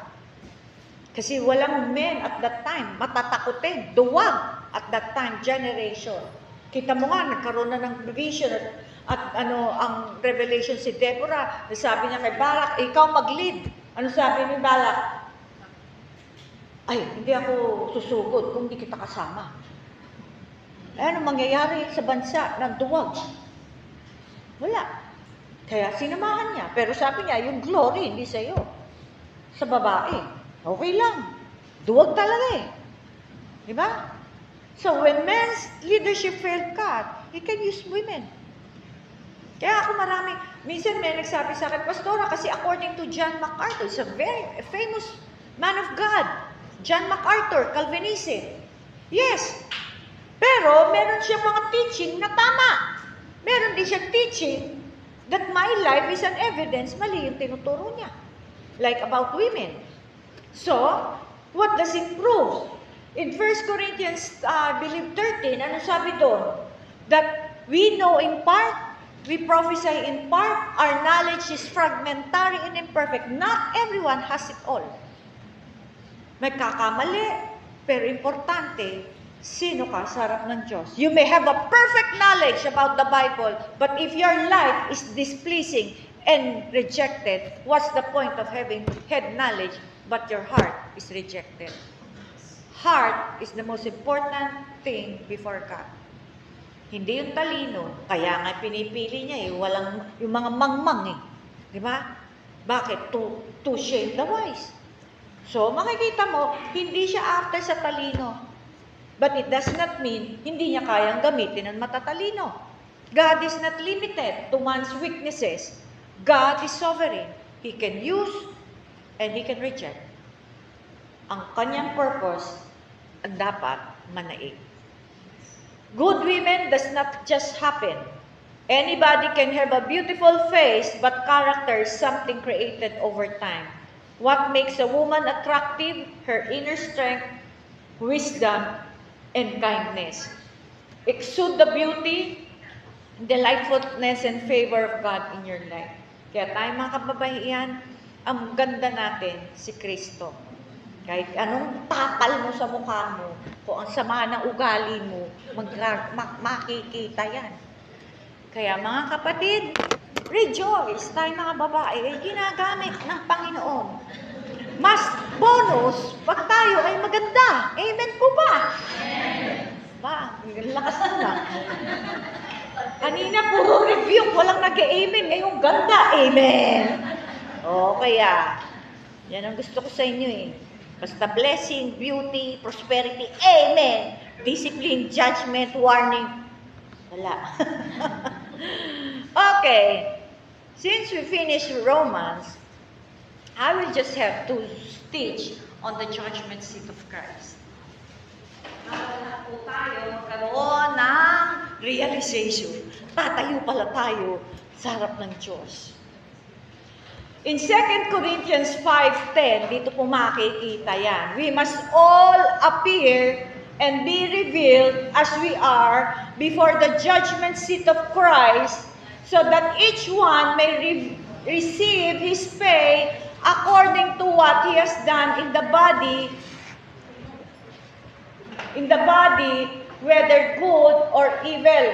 Kasi walang men at that time, matatakutin, duwag at that time, generation. Kita mo nga, nagkaroon na ng vision at ang revelation si Deborah. Sabi niya kay Barak, ikaw mag-lead. Ano sabi ni Barak? Ay, hindi ako susugod kung hindi kita kasama. Ano mangyayari sa bansa ng duwag? Wala. Kaya sinamahan niya. Pero sabi niya, yung glory hindi sa iyo. Sa babae. Okay lang. Duwag talaga eh. Diba? So when men's leadership failed God, He can use women. Kaya ako minsan may nagsabi sa akin, Pastora, kasi according to John MacArthur, he's a very famous man of God. John MacArthur, Calvinism. Yes. Pero meron siyang mga teaching na tama. Meron din siyang teaching that my life is an evidence, mali yung tinuturo niya. Like about women. So, what does it prove? In 1 Corinthians, 13, ano sabi doon? That we know in part, we prophesy in part, our knowledge is fragmentary and imperfect. Not everyone has it all. May kakamali, pero importante, sino ka sa harap ng Diyos? You may have a perfect knowledge about the Bible, but if your life is displeasing and rejected, what's the point of having head knowledge, but your heart is rejected? Heart is the most important thing before God. Hindi yung talino. Kaya nga pinipili niya walang yung mga mangmang Di ba? Bakit? To shame the wise. So, makikita mo, hindi siya after sa talino. But it does not mean hindi niya kayang gamitin ang matatalino. God is not limited to man's weaknesses. God is sovereign. He can use and He can reject. ang kanyang purpose ang dapat manaig. Good women does not just happen. Anybody can have a beautiful face, but character is something created over time. What makes a woman attractive? Her inner strength, wisdom, and kindness. Exude the beauty, delightfulness, and favor of God in your life. Kaya tayo mga kababaihan, ang ganda natin si Kristo. Kahit anong tapal mo sa mukha mo, kung ang sama ng ugali mo, makikita yan. Kaya mga kapatid, rejoice, tayo mga babae ay ginagamit ng Panginoon. Mas bonus, pag tayo ay maganda. Amen po ba? Ba, lakas mo na. Kanina puro review, walang nag-amen. Ngayong ganda, amen. O, kaya, yan ang gusto ko sa inyo eh. Basta blessing, beauty, prosperity, amen. Discipline, judgment, warning, wala. Okay, since we finished Romans, I will just have to teach on the judgment seat of Christ. Lahat po tayo magkaroon ng realization. Tatayo pala tayo sa harap ng Diyos. In 2 Corinthians 5:10, dito po makikita yan. We must all appear and be revealed as we are before the judgment seat of Christ, so that each one may receive his pay according to what he has done in the body, whether good or evil.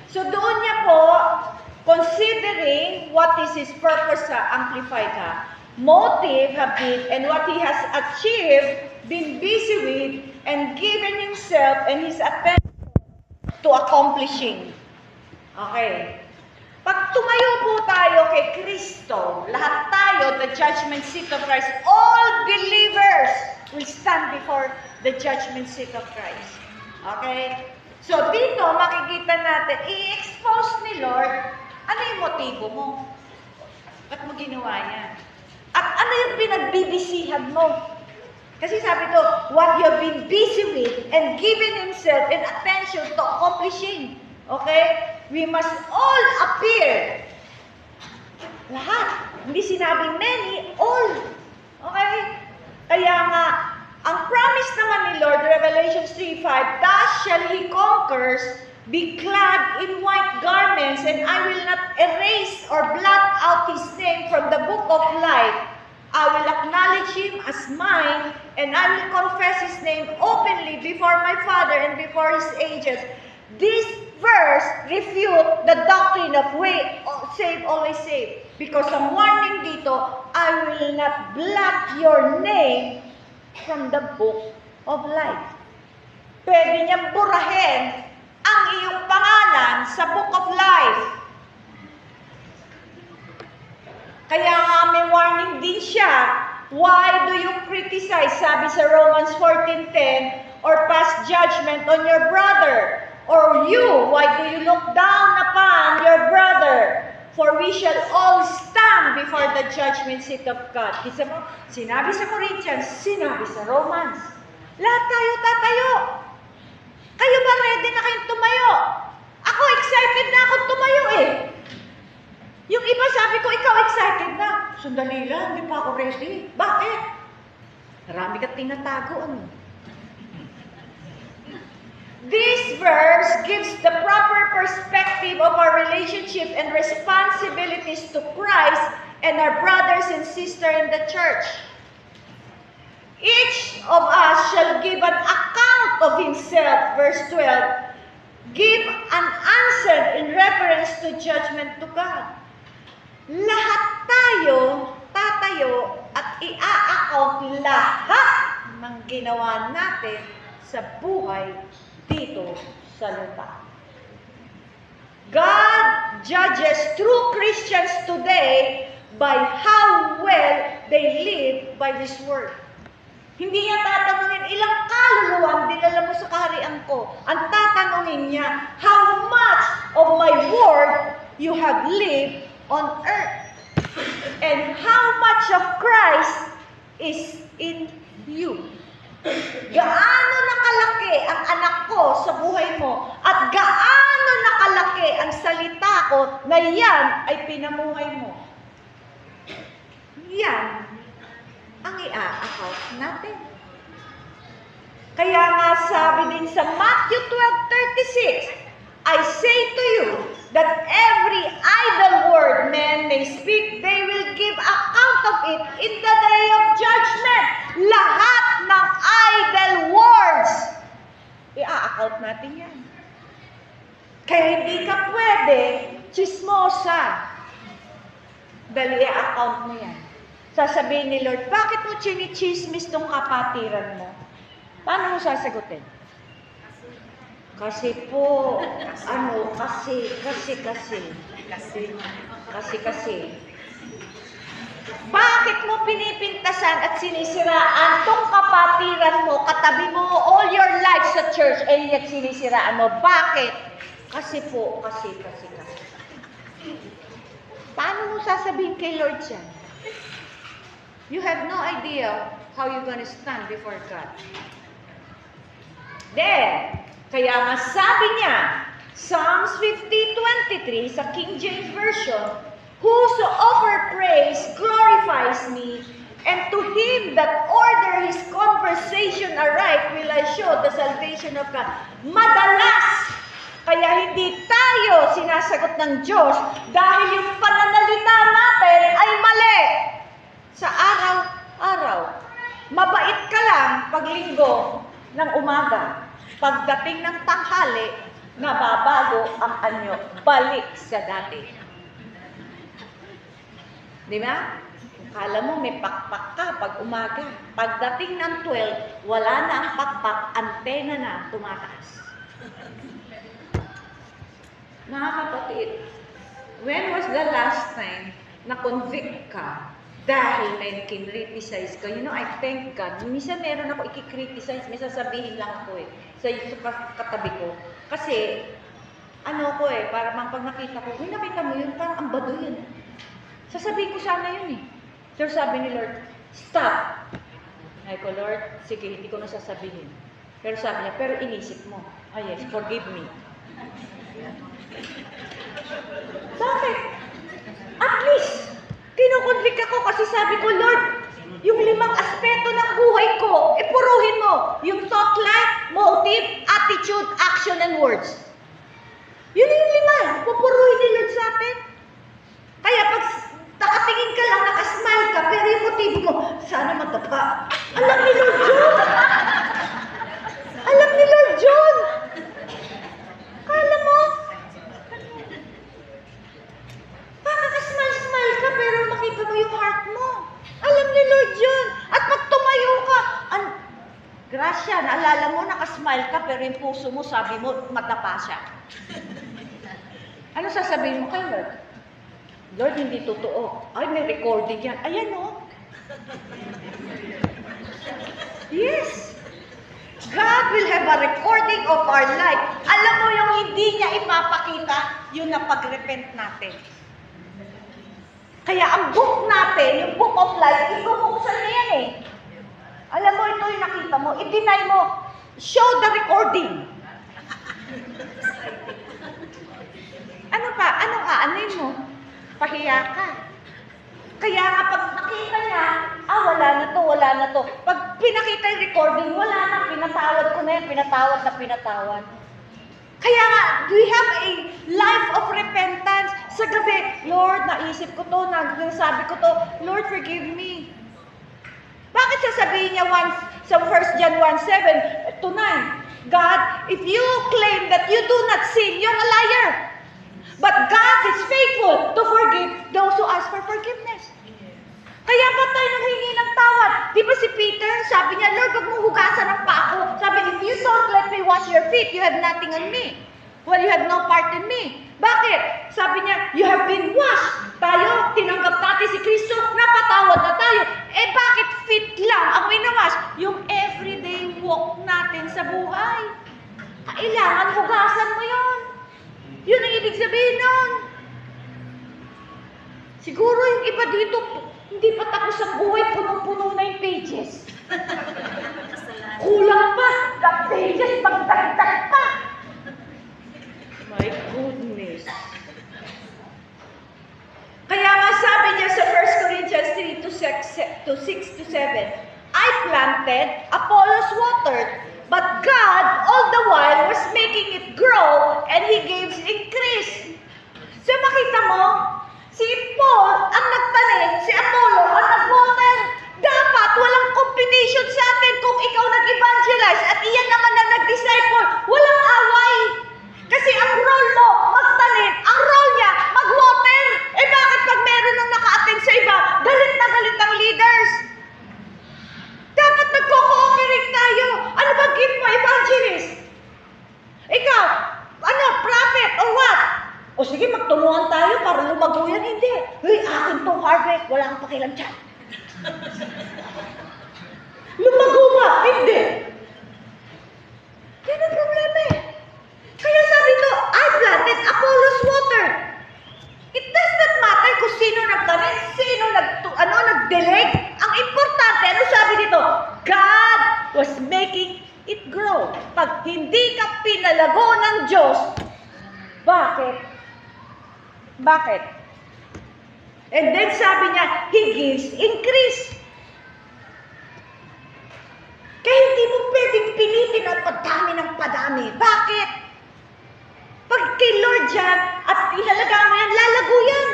So doon niya po, considering what is his purpose sa Amplified motive have been, and what he has achieved, been busy with, and given himself and his attention to accomplishing. Okay. Pag tumayo po tayo kay Kristo, lahat tayo, the judgment seat of Christ, all believers will stand before the judgment seat of Christ. Okay? So, dito, makikita natin, i-expose ni Lord, ano yung motibo mo? Ba't mo ginawa yan? At ano yung pinagbibisihan mo? Kasi sabi to, what you have been busy with and given himself and attention to accomplishing. Okay? We must all appear. Lahat. Hindi sinabing many, all. Okay? Kaya nga, ang promise naman ni Lord, Revelation 3:5, thus shall he conquers, be clad in white garments, and I will not erase or blot out his name from the book of life. I will acknowledge him as mine, and I will confess his name openly before my Father and before his angels. This verse refute the doctrine of save, always save. Because ang warning dito, I will not blot your name from the book of life. Pwede niyang burahin ang iyong pangalan sa book of life. Kaya nga may warning din siya. Why do you criticize, sabi sa Romans 14:10, or pass judgment on your brother? Or you, why do you look down upon your brother? For we shall all stand before the judgment seat of God. Kisa mo, sinabi sa Corinthians, sinabi sa Romans. Lahat tayo tatayo. Kayo ba ready na kayong tumayo? Ako excited na akong tumayo eh. Yung iba sabi ko, ikaw excited na. Sandali lang, hindi pa ako ready. Bakit? Marami ka tinatago. Ano? This verse gives the proper perspective of our relationship and responsibilities to Christ and our brothers and sisters in the church. Each of us shall give an account of himself, verse 12, give an answer in reference to judgment to God. Lahat tayo tatayo at i-account lahat ng ginawa natin sa buhay dito sa lupa. God judges true Christians today by how well they live by His Word. Hindi niya tatanungin, ilang kaluluwa ang dinala mo sa kaharian ko. Ang tatanungin niya, how much of my Word you have lived on earth. And how much of Christ is in you. Gaano nakalaki ang anak ko sa buhay mo at gaano nakalaki ang salita ko na yan ay pinamuhay mo. Yan ang i-account natin. Kaya nga sabi din sa Matthew 12:36, I say to you that every idle word men may speak, they will give account of it in the day of judgment. Lahat ng idle words, i-account natin yan. Kaya hindi ka pwede chismosa. Dahil i-account mo yan. Sasabihin ni Lord, bakit mo chinichismis tong kapatiran mo? Paano mo sasagutin? Kasi po, kasi. Bakit mo pinipintasan at sinisiraan tong kapatiran mo, katabi mo all your life sa church, and yet sinisiraan mo? Bakit? Kasi po, kasi. Paano mo sasabihin kay Lord yan? You have no idea how you're gonna stand before God. Then, kaya nga sabi niya, Psalms 50:23 sa King James Version, whoso offer praise glorifies me, and to him that order his conversation aright will I show the salvation of God. Madalas, kaya hindi tayo sinasagot ng Diyos dahil yung pananalita natin ay mali. Sa araw-araw, mabait ka lang pag linggo ng umaga. Pagdating ng tanghali, nababago ang anyo, balik sa dati. Di ba? Kala mo may pakpak ka pag umaga. Pagdating ng 12, wala na ang pakpak, antena na tumataas. Mga kapatid, when was the last time na convict ka dahil may kinriticize ka? You know, I thank God. Minsan meron ako ikikriticize, may sasabihin lang ako sa katabi ko. Kasi, parang pag nakita ko, nakita mo yun, parang ang bado yun. Sasabihin ko sana yun Pero sabi ni Lord, stop. Ay ko, Lord, sige, hindi ko na sasabihin. Pero sabi niya, pero inisip mo, yes, forgive me. Bakit? At least, kinukonflict ako kasi sabi ko, Lord, yung 5 aspeto ng buhay ko, puruhin mo. Yung thought life, motive, attitude, action, and words. Yun yung 5. Pupuruhin ni Lord sa atin. Kaya pag nakatingin ka lang, nakasmile ka, pero yung motibo mo, sana matapa. Alam ni Lord John. Alam ni Lord John. Kala mo? Smile ka, pero makita mo yung heart mo. Alam ni Lord yun. At pag tumayo ka, grasya, naalala mo, nakasmile ka, pero yung puso mo, sabi mo, matapa siya. Ano sasabihin mo kay Lord? Lord, hindi totoo. Ay, may recording yan. Ayan, Yes. God will have a recording of our life. Alam mo yung hindi niya ipapakita, yun na pag-repent natin. Kaya ang book natin, yung book of life, ibubuksan niya yan Alam mo, ito yung nakita mo, i-deny mo, show the recording. Ano pa? Anong aanin mo? Pahiya ka. Kaya nga pag nakita niya, wala na to. Pag pinakita yung recording, wala na, pinatawad ko na yan, pinatawad. Kaya nga, we have a life of repentance. Sa gabi, Lord, naisip ko to, nasabi ko to, Lord, forgive me. Bakit sasabihin niya sa 1 John 1:7 to 9, God, if you claim that you do not sin, you're a liar. But God is faithful to forgive those who ask for forgiveness. Kaya ba tayo nanghingi ng tawad? Di ba si Peter, sabi niya, Lord, wag mo hugasan ang paa ko. Sabi, if you don't let me wash your feet, you have nothing on me. Well, you have no part in me. Bakit? Sabi niya, you have been washed. Tayo, tinanggap natin si Kristo, napatawad na tayo. Bakit feet lang ang winawash? Yung everyday walk natin sa buhay. Kailangan hugasan mo yun. Yun ang ibig sabihin nun. Siguro yung iba dito, Hindi pa tapos ang buhay, punong-puno na yung pages. Kulang pa, the pages, magdagdag pa. My goodness. Kaya nga sabi niya sa 1 Corinthians 3:6-7, I planted, Apollos watered, but God all the while was making it grow and He gives increase. So makita mo, si Paul ang nagtanim, si Apollo ang nag-water. Dapat walang competition sa atin kung ikaw nag-evangelize at iyan naman na nag-disciple. Walang away. Kasi ang role mo, magtanim. Ang role niya, mag-water. Eh bakit pag meron nang naka-attend sa iba, galit na galit ang leaders? Dapat nagko-cooperate tayo. Ano ba gift mo, evangelist? Ikaw, prophet or what? O sige, magtulungan tayo para lumago yan. Hindi. Hey, akin tong harvest. Wala kang pakialam dyan. Lumago ba? Hindi. Yan ang problema eh. Kaya sabi ko, I planted, Apollos watered. It does not matter kung sino nagtanim, sino nag-delay. Ang importante, ano sabi dito? God was making it grow. Pag hindi ka pinalago ng Diyos, bakit? Bakit? And then sabi niya, He gives increase. Kaya hindi mo pwedeng pilitin at padami ng padami. Bakit? Pag kay Lord yan, at ilalagaan mo yan, lalago yan.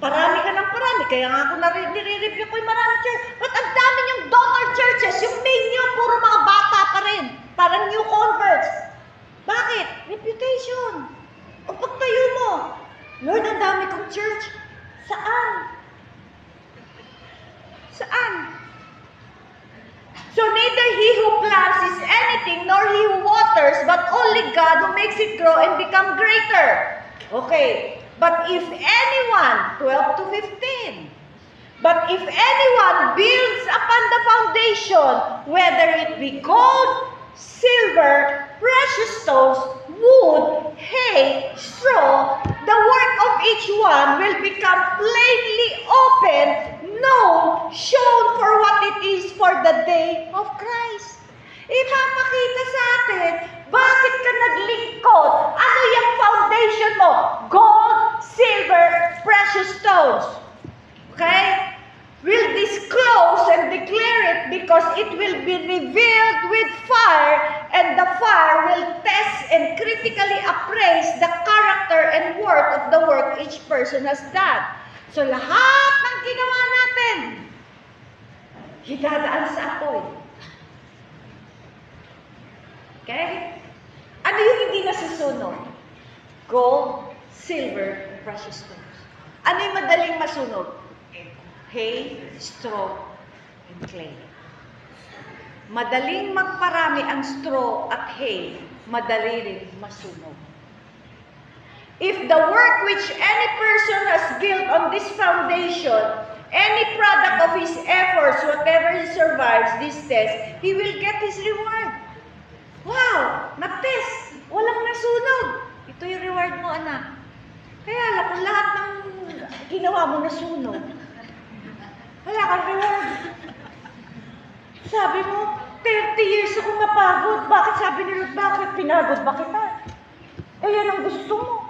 Parami ka ng parami. Kaya nga ako nire-review ko yung maraming church. But ang dami yung daughter churches, yung main nyo, puro mga bata pa rin. Parang new converts. Bakit? Reputation. O pagtayo mo, Lord, ang dami kong church. Saan? Saan? So neither he who plants is anything, nor he who waters, but only God who makes it grow and become greater. Okay. But if anyone, 12 to 15, but if anyone builds upon the foundation, whether it be gold, silver, precious stones, wood, hay, straw, the work of each one will become plainly open, known, shown for what it is for the day of Christ. Ipapakita sa atin, bakit ka naglingkod? Ano yung foundation mo? Gold, silver, precious stones. Okay? Will disclose and declare it because it will be revealed with fire, and the fire will test and critically appraise the character and worth of the work each person has done. So lahat ng ginawa natin, hidadaan sa apoy. Okay? Ano yung hindi nasusunog? Gold, silver, and precious stones. Ano yung madaling masunog? Hay, straw, and clay. Madaling magparami ang straw at hay, madali rin masunog. If the work which any person has built on this foundation, any product of his efforts, whatever he survives this test, he will get his reward. Wow! Nag-test! Walang nasunog! Ito yung reward mo, anak. Kaya alam kung lahat ng ginawa mo nasunog, wala kang reward. Sabi mo, 30 years ako napagod. Bakit sabi ni Lord, bakit pinagod ba kita? Eh, yan ang gusto mo.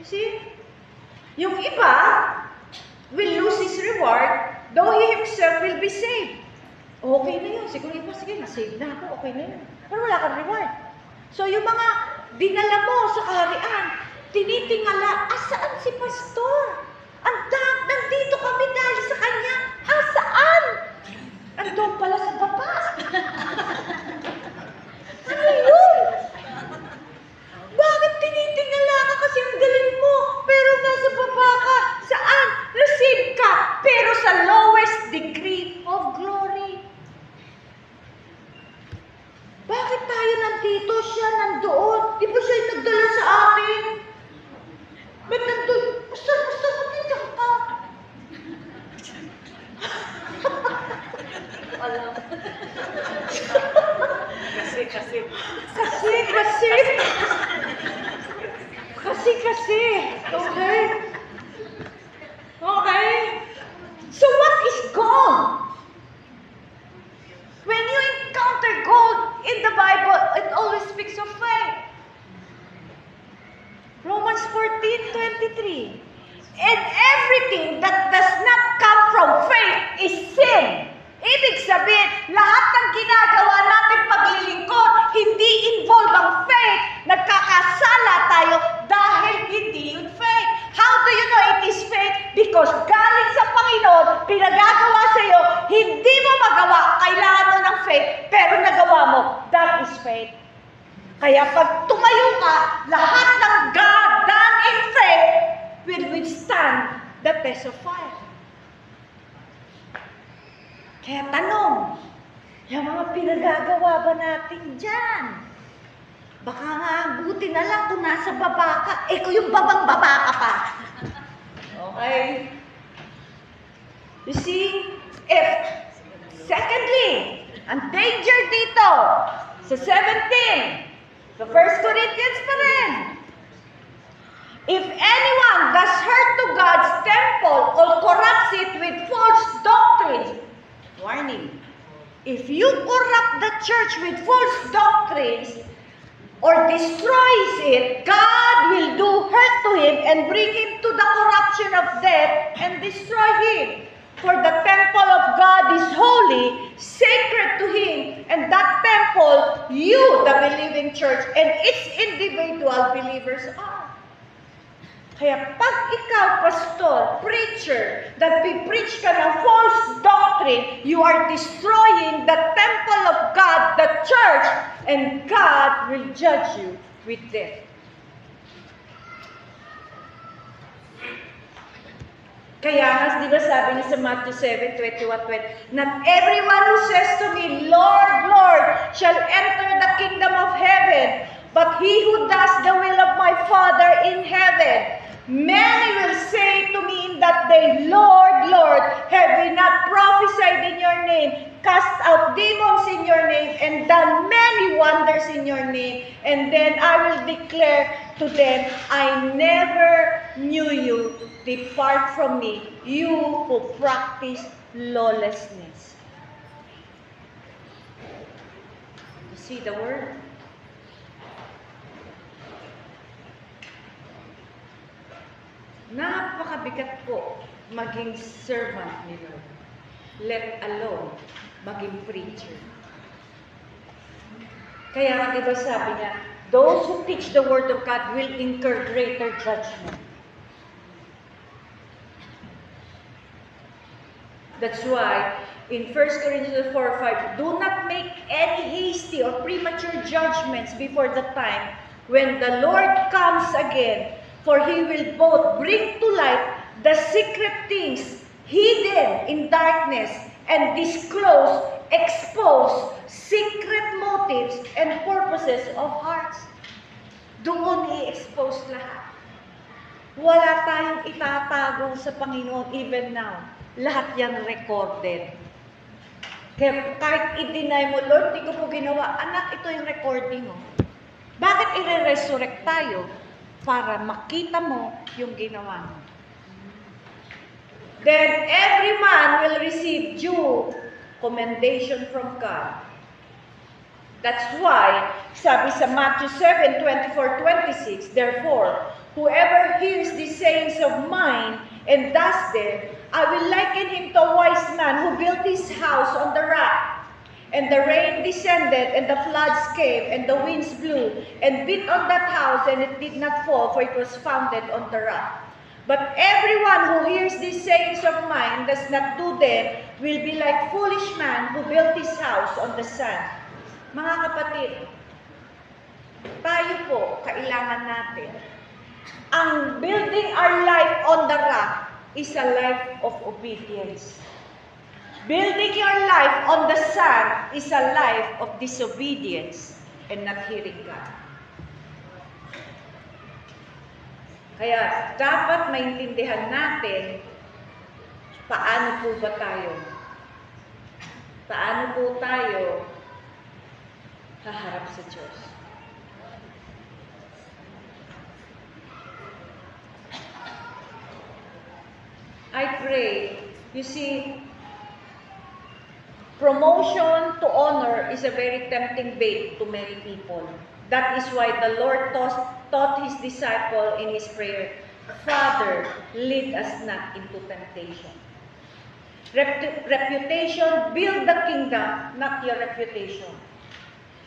You see? Yung iba will lose his reward, though he himself will be saved. Okay na yun. Siguro iba, sige, na-save na ako. Okay na yun. Pero wala kang reward. So, yung mga dinala mo sa kaharian, tinitingala, asaan si pastor? Nandito kami dahil sa kanya. Saan? Andun pala sa baba. Ano yun? Bakit tinitingala ka kasi ang galing mo? Pero nasa baba ka. Saan? Receive ka. Pero sa lowest degree of glory. Bakit tayo nandito? Siya nandoon. Di ba siya yung nagdala sa atin? Ba't nandun? Pastor, magkita ka. Alam. Kasi. Okay? Okay? gold. When you encounter gold in the Bible, it always speaks of faith. Romans 14:23. And everything that does not come from faith is sin. Ibig sabihin, lahat ng ginagawa natin paglilingkod, hindi involve ang faith. Nagkakasala tayo dahil hindi yun faith. How do you know it is faith? Because galing sa Panginoon, pinagagawa sa iyo, hindi mo magawa, kailangan mo ng faith, pero nagawa mo, that is faith. Kaya pag tumayo ka, lahat ng God done in faith will withstand the test of fire. Kaya tanong, yung mga pinagagawa ba natin dyan? Baka nga, buti na lang kung nasa baba ka. Eh, kung yung babang-baba ka pa. Okay? You see, secondly, ang danger dito, sa 17, sa 1 Corinthians pa rin. If anyone does hurt to God's temple or corrupts it with false doctrines, warning, if you corrupt the church with false doctrines or destroys it, God will do hurt to him and bring him to the corruption of death and destroy him. For the temple of God is holy, sacred to him, and that temple, you, the believing church, and its individual believers are. Kaya pag ikaw, pastor, preacher, that preach ka ng false doctrine, you are destroying the temple of God, the church, and God will judge you with death. Kaya nga, di ba sabi niya sa Matthew 7:21-20, not everyone who says to me, Lord, Lord, shall enter the kingdom of heaven, but he who does the will of my Father in heaven. Many will say to me in that day, Lord, Lord, have we not prophesied in your name, cast out demons in your name, and done many wonders in your name? And then I will declare to them, I never knew you. Depart from me, you who practice lawlessness. You see the word? Napakabigat po maging servant ni Lord. Let alone maging preacher. Kaya diba sabi niya, those who teach the word of God will incur greater judgment. That's why in 1 Corinthians 4:5, do not make any hasty or premature judgments before the time when the Lord comes again, for he will both bring to light the secret things hidden in darkness and expose secret motives and purposes of hearts. Doon i-expose lahat. Wala tayong itatago sa Panginoon even now. Lahat yan recorded. Kaya kahit i-deny mo, Lord, di ko po ginawa. Anak, ito yung recording mo. Bakit i-resurrect tayo? Para makita mo yung ginawa mo. Then every man will receive due commendation from God. That's why, sabi sa Matthew 7:24-26, therefore, whoever hears these sayings of mine and does them, I will liken him to a wise man who built his house on the rock. And the rain descended, and the floods came, and the winds blew, and beat on that house, and it did not fall, for it was founded on the rock. But everyone who hears these sayings of mine and does not do them will be like foolish man who built his house on the sand. Mga kapatid, tayo po, kailangan natin. Ang building our life on the rock is a life of obedience. Building your life on the sand is a life of disobedience and not hearing God. Kaya dapat maintindihan natin paano po ba tayo? Paano po tayo haharap sa Diyos? I pray, you see, promotion to honor is a very tempting bait to many people. That is why the Lord taught his disciple in his prayer, Father, lead us not into temptation. Reputation, build the kingdom, not your reputation.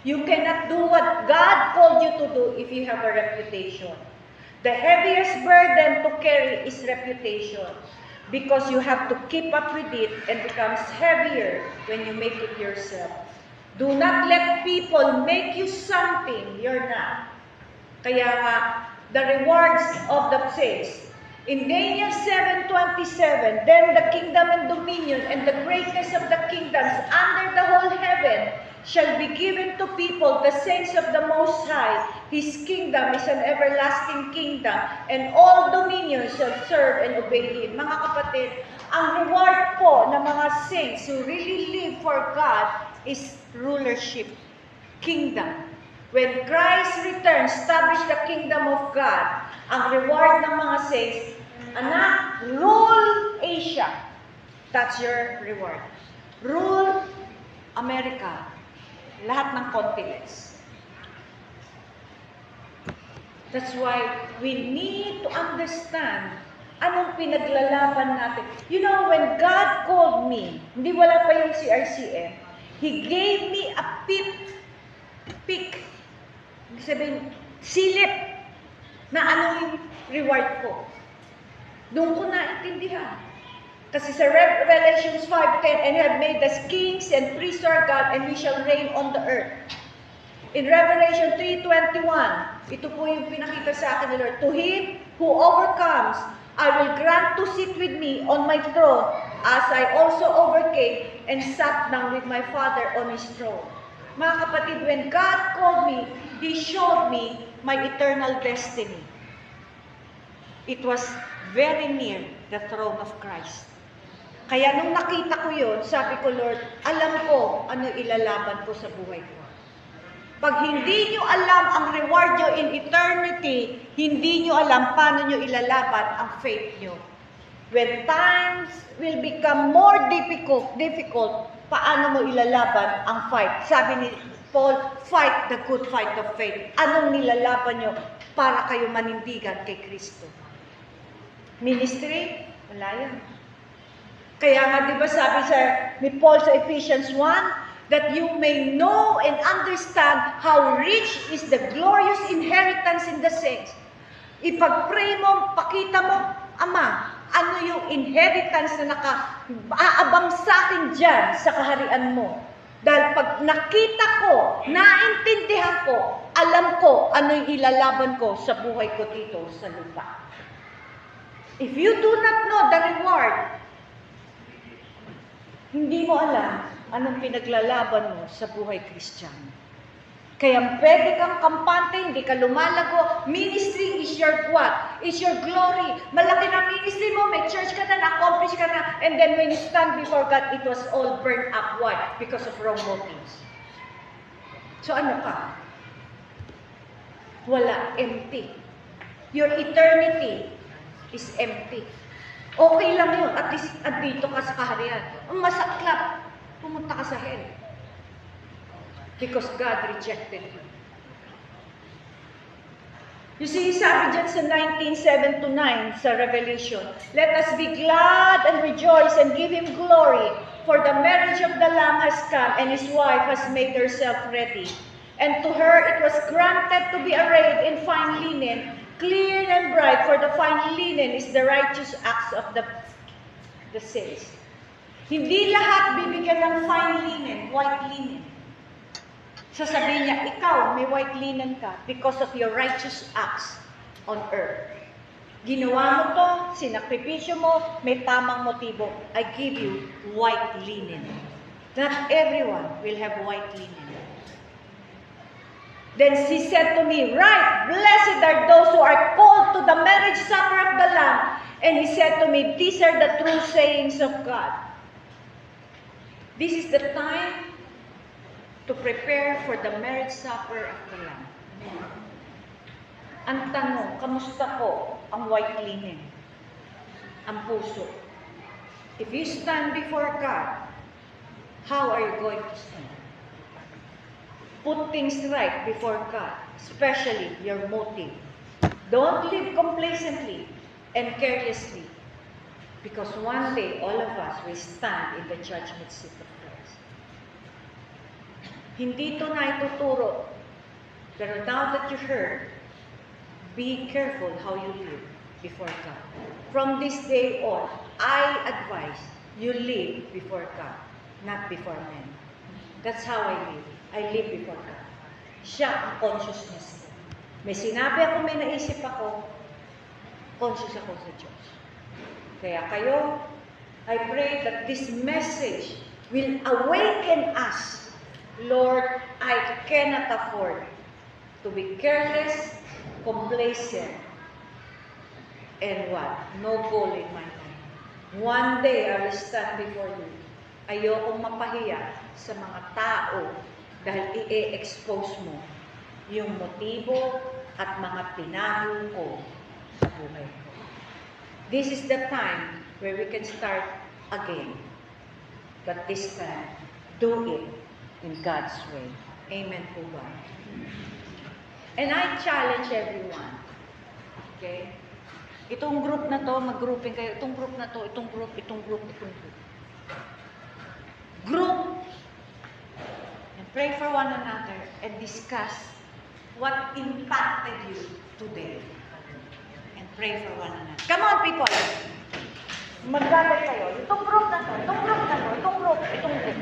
You cannot do what God called you to do if you have a reputation. The heaviest burden to carry is reputation, because you have to keep up with it and becomes heavier when you make it yourself. Do not let people make you something you're not. Kaya nga, the rewards of the saints. In Daniel 7:27, then the kingdom and dominion and the greatness of the kingdoms under the whole heaven shall be given to people, the saints of the Most High. His kingdom is an everlasting kingdom, and all dominions shall serve and obey Him. Mga kapatid, ang reward po ng mga saints who really live for God is rulership, kingdom. When Christ returns, establish the kingdom of God, ang reward ng mga saints, anak, rule Asia. That's your reward. Rule America. Lahat ng continents. That's why we need to understand anong pinaglalaban natin. You know, when God called me, hindi wala pa yung CRCM, He gave me a pick. Sabihin, silip na ano yung reward ko. Doon ko naintindihan. Kasi sa Revelations 5:10, and He had made us kings and priests to our God, and we shall reign on the earth. In Revelation 3:21, ito po yung pinakita sa akin ni Lord, to him who overcomes, I will grant to sit with me on my throne, as I also overcame and sat down with my Father on His throne. Mga kapatid, when God called me, He showed me my eternal destiny. It was very near the throne of Christ. Kaya nung nakita ko yun, sabi ko, Lord, alam ko ano ilalaban ko sa buhay ko. Pag hindi nyo alam ang reward nyo in eternity, hindi nyo alam paano nyo ilalaban ang faith nyo. When times will become more difficult, paano mo ilalaban ang fight? Sabi ni Paul, fight the good fight of faith. Anong nilalaban nyo para kayo manindigan kay Kristo? Ministry? Wala yan. Kaya nga, di ba sabi ni Paul sa Ephesians 1, that you may know and understand how rich is the glorious inheritance in the saints. Ipag-pray mo, pakita mo, Ama, ano yung inheritance na aabang sa akin dyan sa kaharian mo. Dahil pag nakita ko, naintindihan ko, alam ko ano yung ilalaban ko sa buhay ko dito sa lupa. If you do not know the reward, hindi mo alam anong pinaglalaban mo sa buhay Kristiyano. Kaya pwede kang kampante, hindi ka lumalago. Ministry is your what? Is your glory. Malaki na ministry mo, may church ka na, na-accomplish ka na, and then when you stand before God, it was all burned up. Why? Because of wrong motives. So ano ka? Wala, empty. Your eternity is empty. Okay lang yun, at least andito ka sa kaharian. Ang masaklap, pumunta ka sa hell. Because God rejected you. You see, sabi dyan sa 19:7-9 sa Revelation, let us be glad and rejoice and give Him glory, for the marriage of the Lamb has come, and His wife has made herself ready. And to her it was granted to be arrayed in fine linen, clean and bright, for the fine linen is the righteous acts of the saints. Hindi lahat bibigyan ng fine linen, white linen. Sasabihin niya, ikaw, may white linen ka because of your righteous acts on earth. Ginawa mo to, sinakripisyo mo, may tamang motibo. I give you white linen. Not everyone will have white linen. Then she said to me, right, blessed are those who are called to the marriage supper of the Lamb. And he said to me, these are the true sayings of God. This is the time to prepare for the marriage supper of the Lamb. Ang tanong, kamusta po ang white linen? Ang puso. If you stand before God, how are you going to stand? Put things right before God, especially your motive. Don't live complacently and carelessly, because one day all of us will stand in the judgment seat of Christ. Hindi ito na ituturo, pero now that you heard, be careful how you live before God. From this day on, I advise you live before God, not before men. That's how I live. I live before God. Siya ang consciousness ko. May sinabi ako, may naisip ako, conscious ako sa Diyos. Kaya kayo, I pray that this message will awaken us. Lord, I cannot afford to be careless, complacent, and what? No goal in my life. One day, I will stand before you. Ayokong mapahiya sa mga tao dahil i-expose mo yung motibo at mga tinago ko sa buhay ko. This is the time where we can start again. But this time, do it in God's way. Amen po ba? And I challenge everyone. Okay? Itong group na to, mag-grouping kayo. Itong group na to, itong group, itong group, itong group. Group. And pray for one another and discuss what impacted you today. And pray for one another. Come on, people. Magdadal kayo. Itong group na to, itong group na to, itong group, itong group.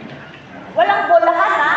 Walang bolahan, ha?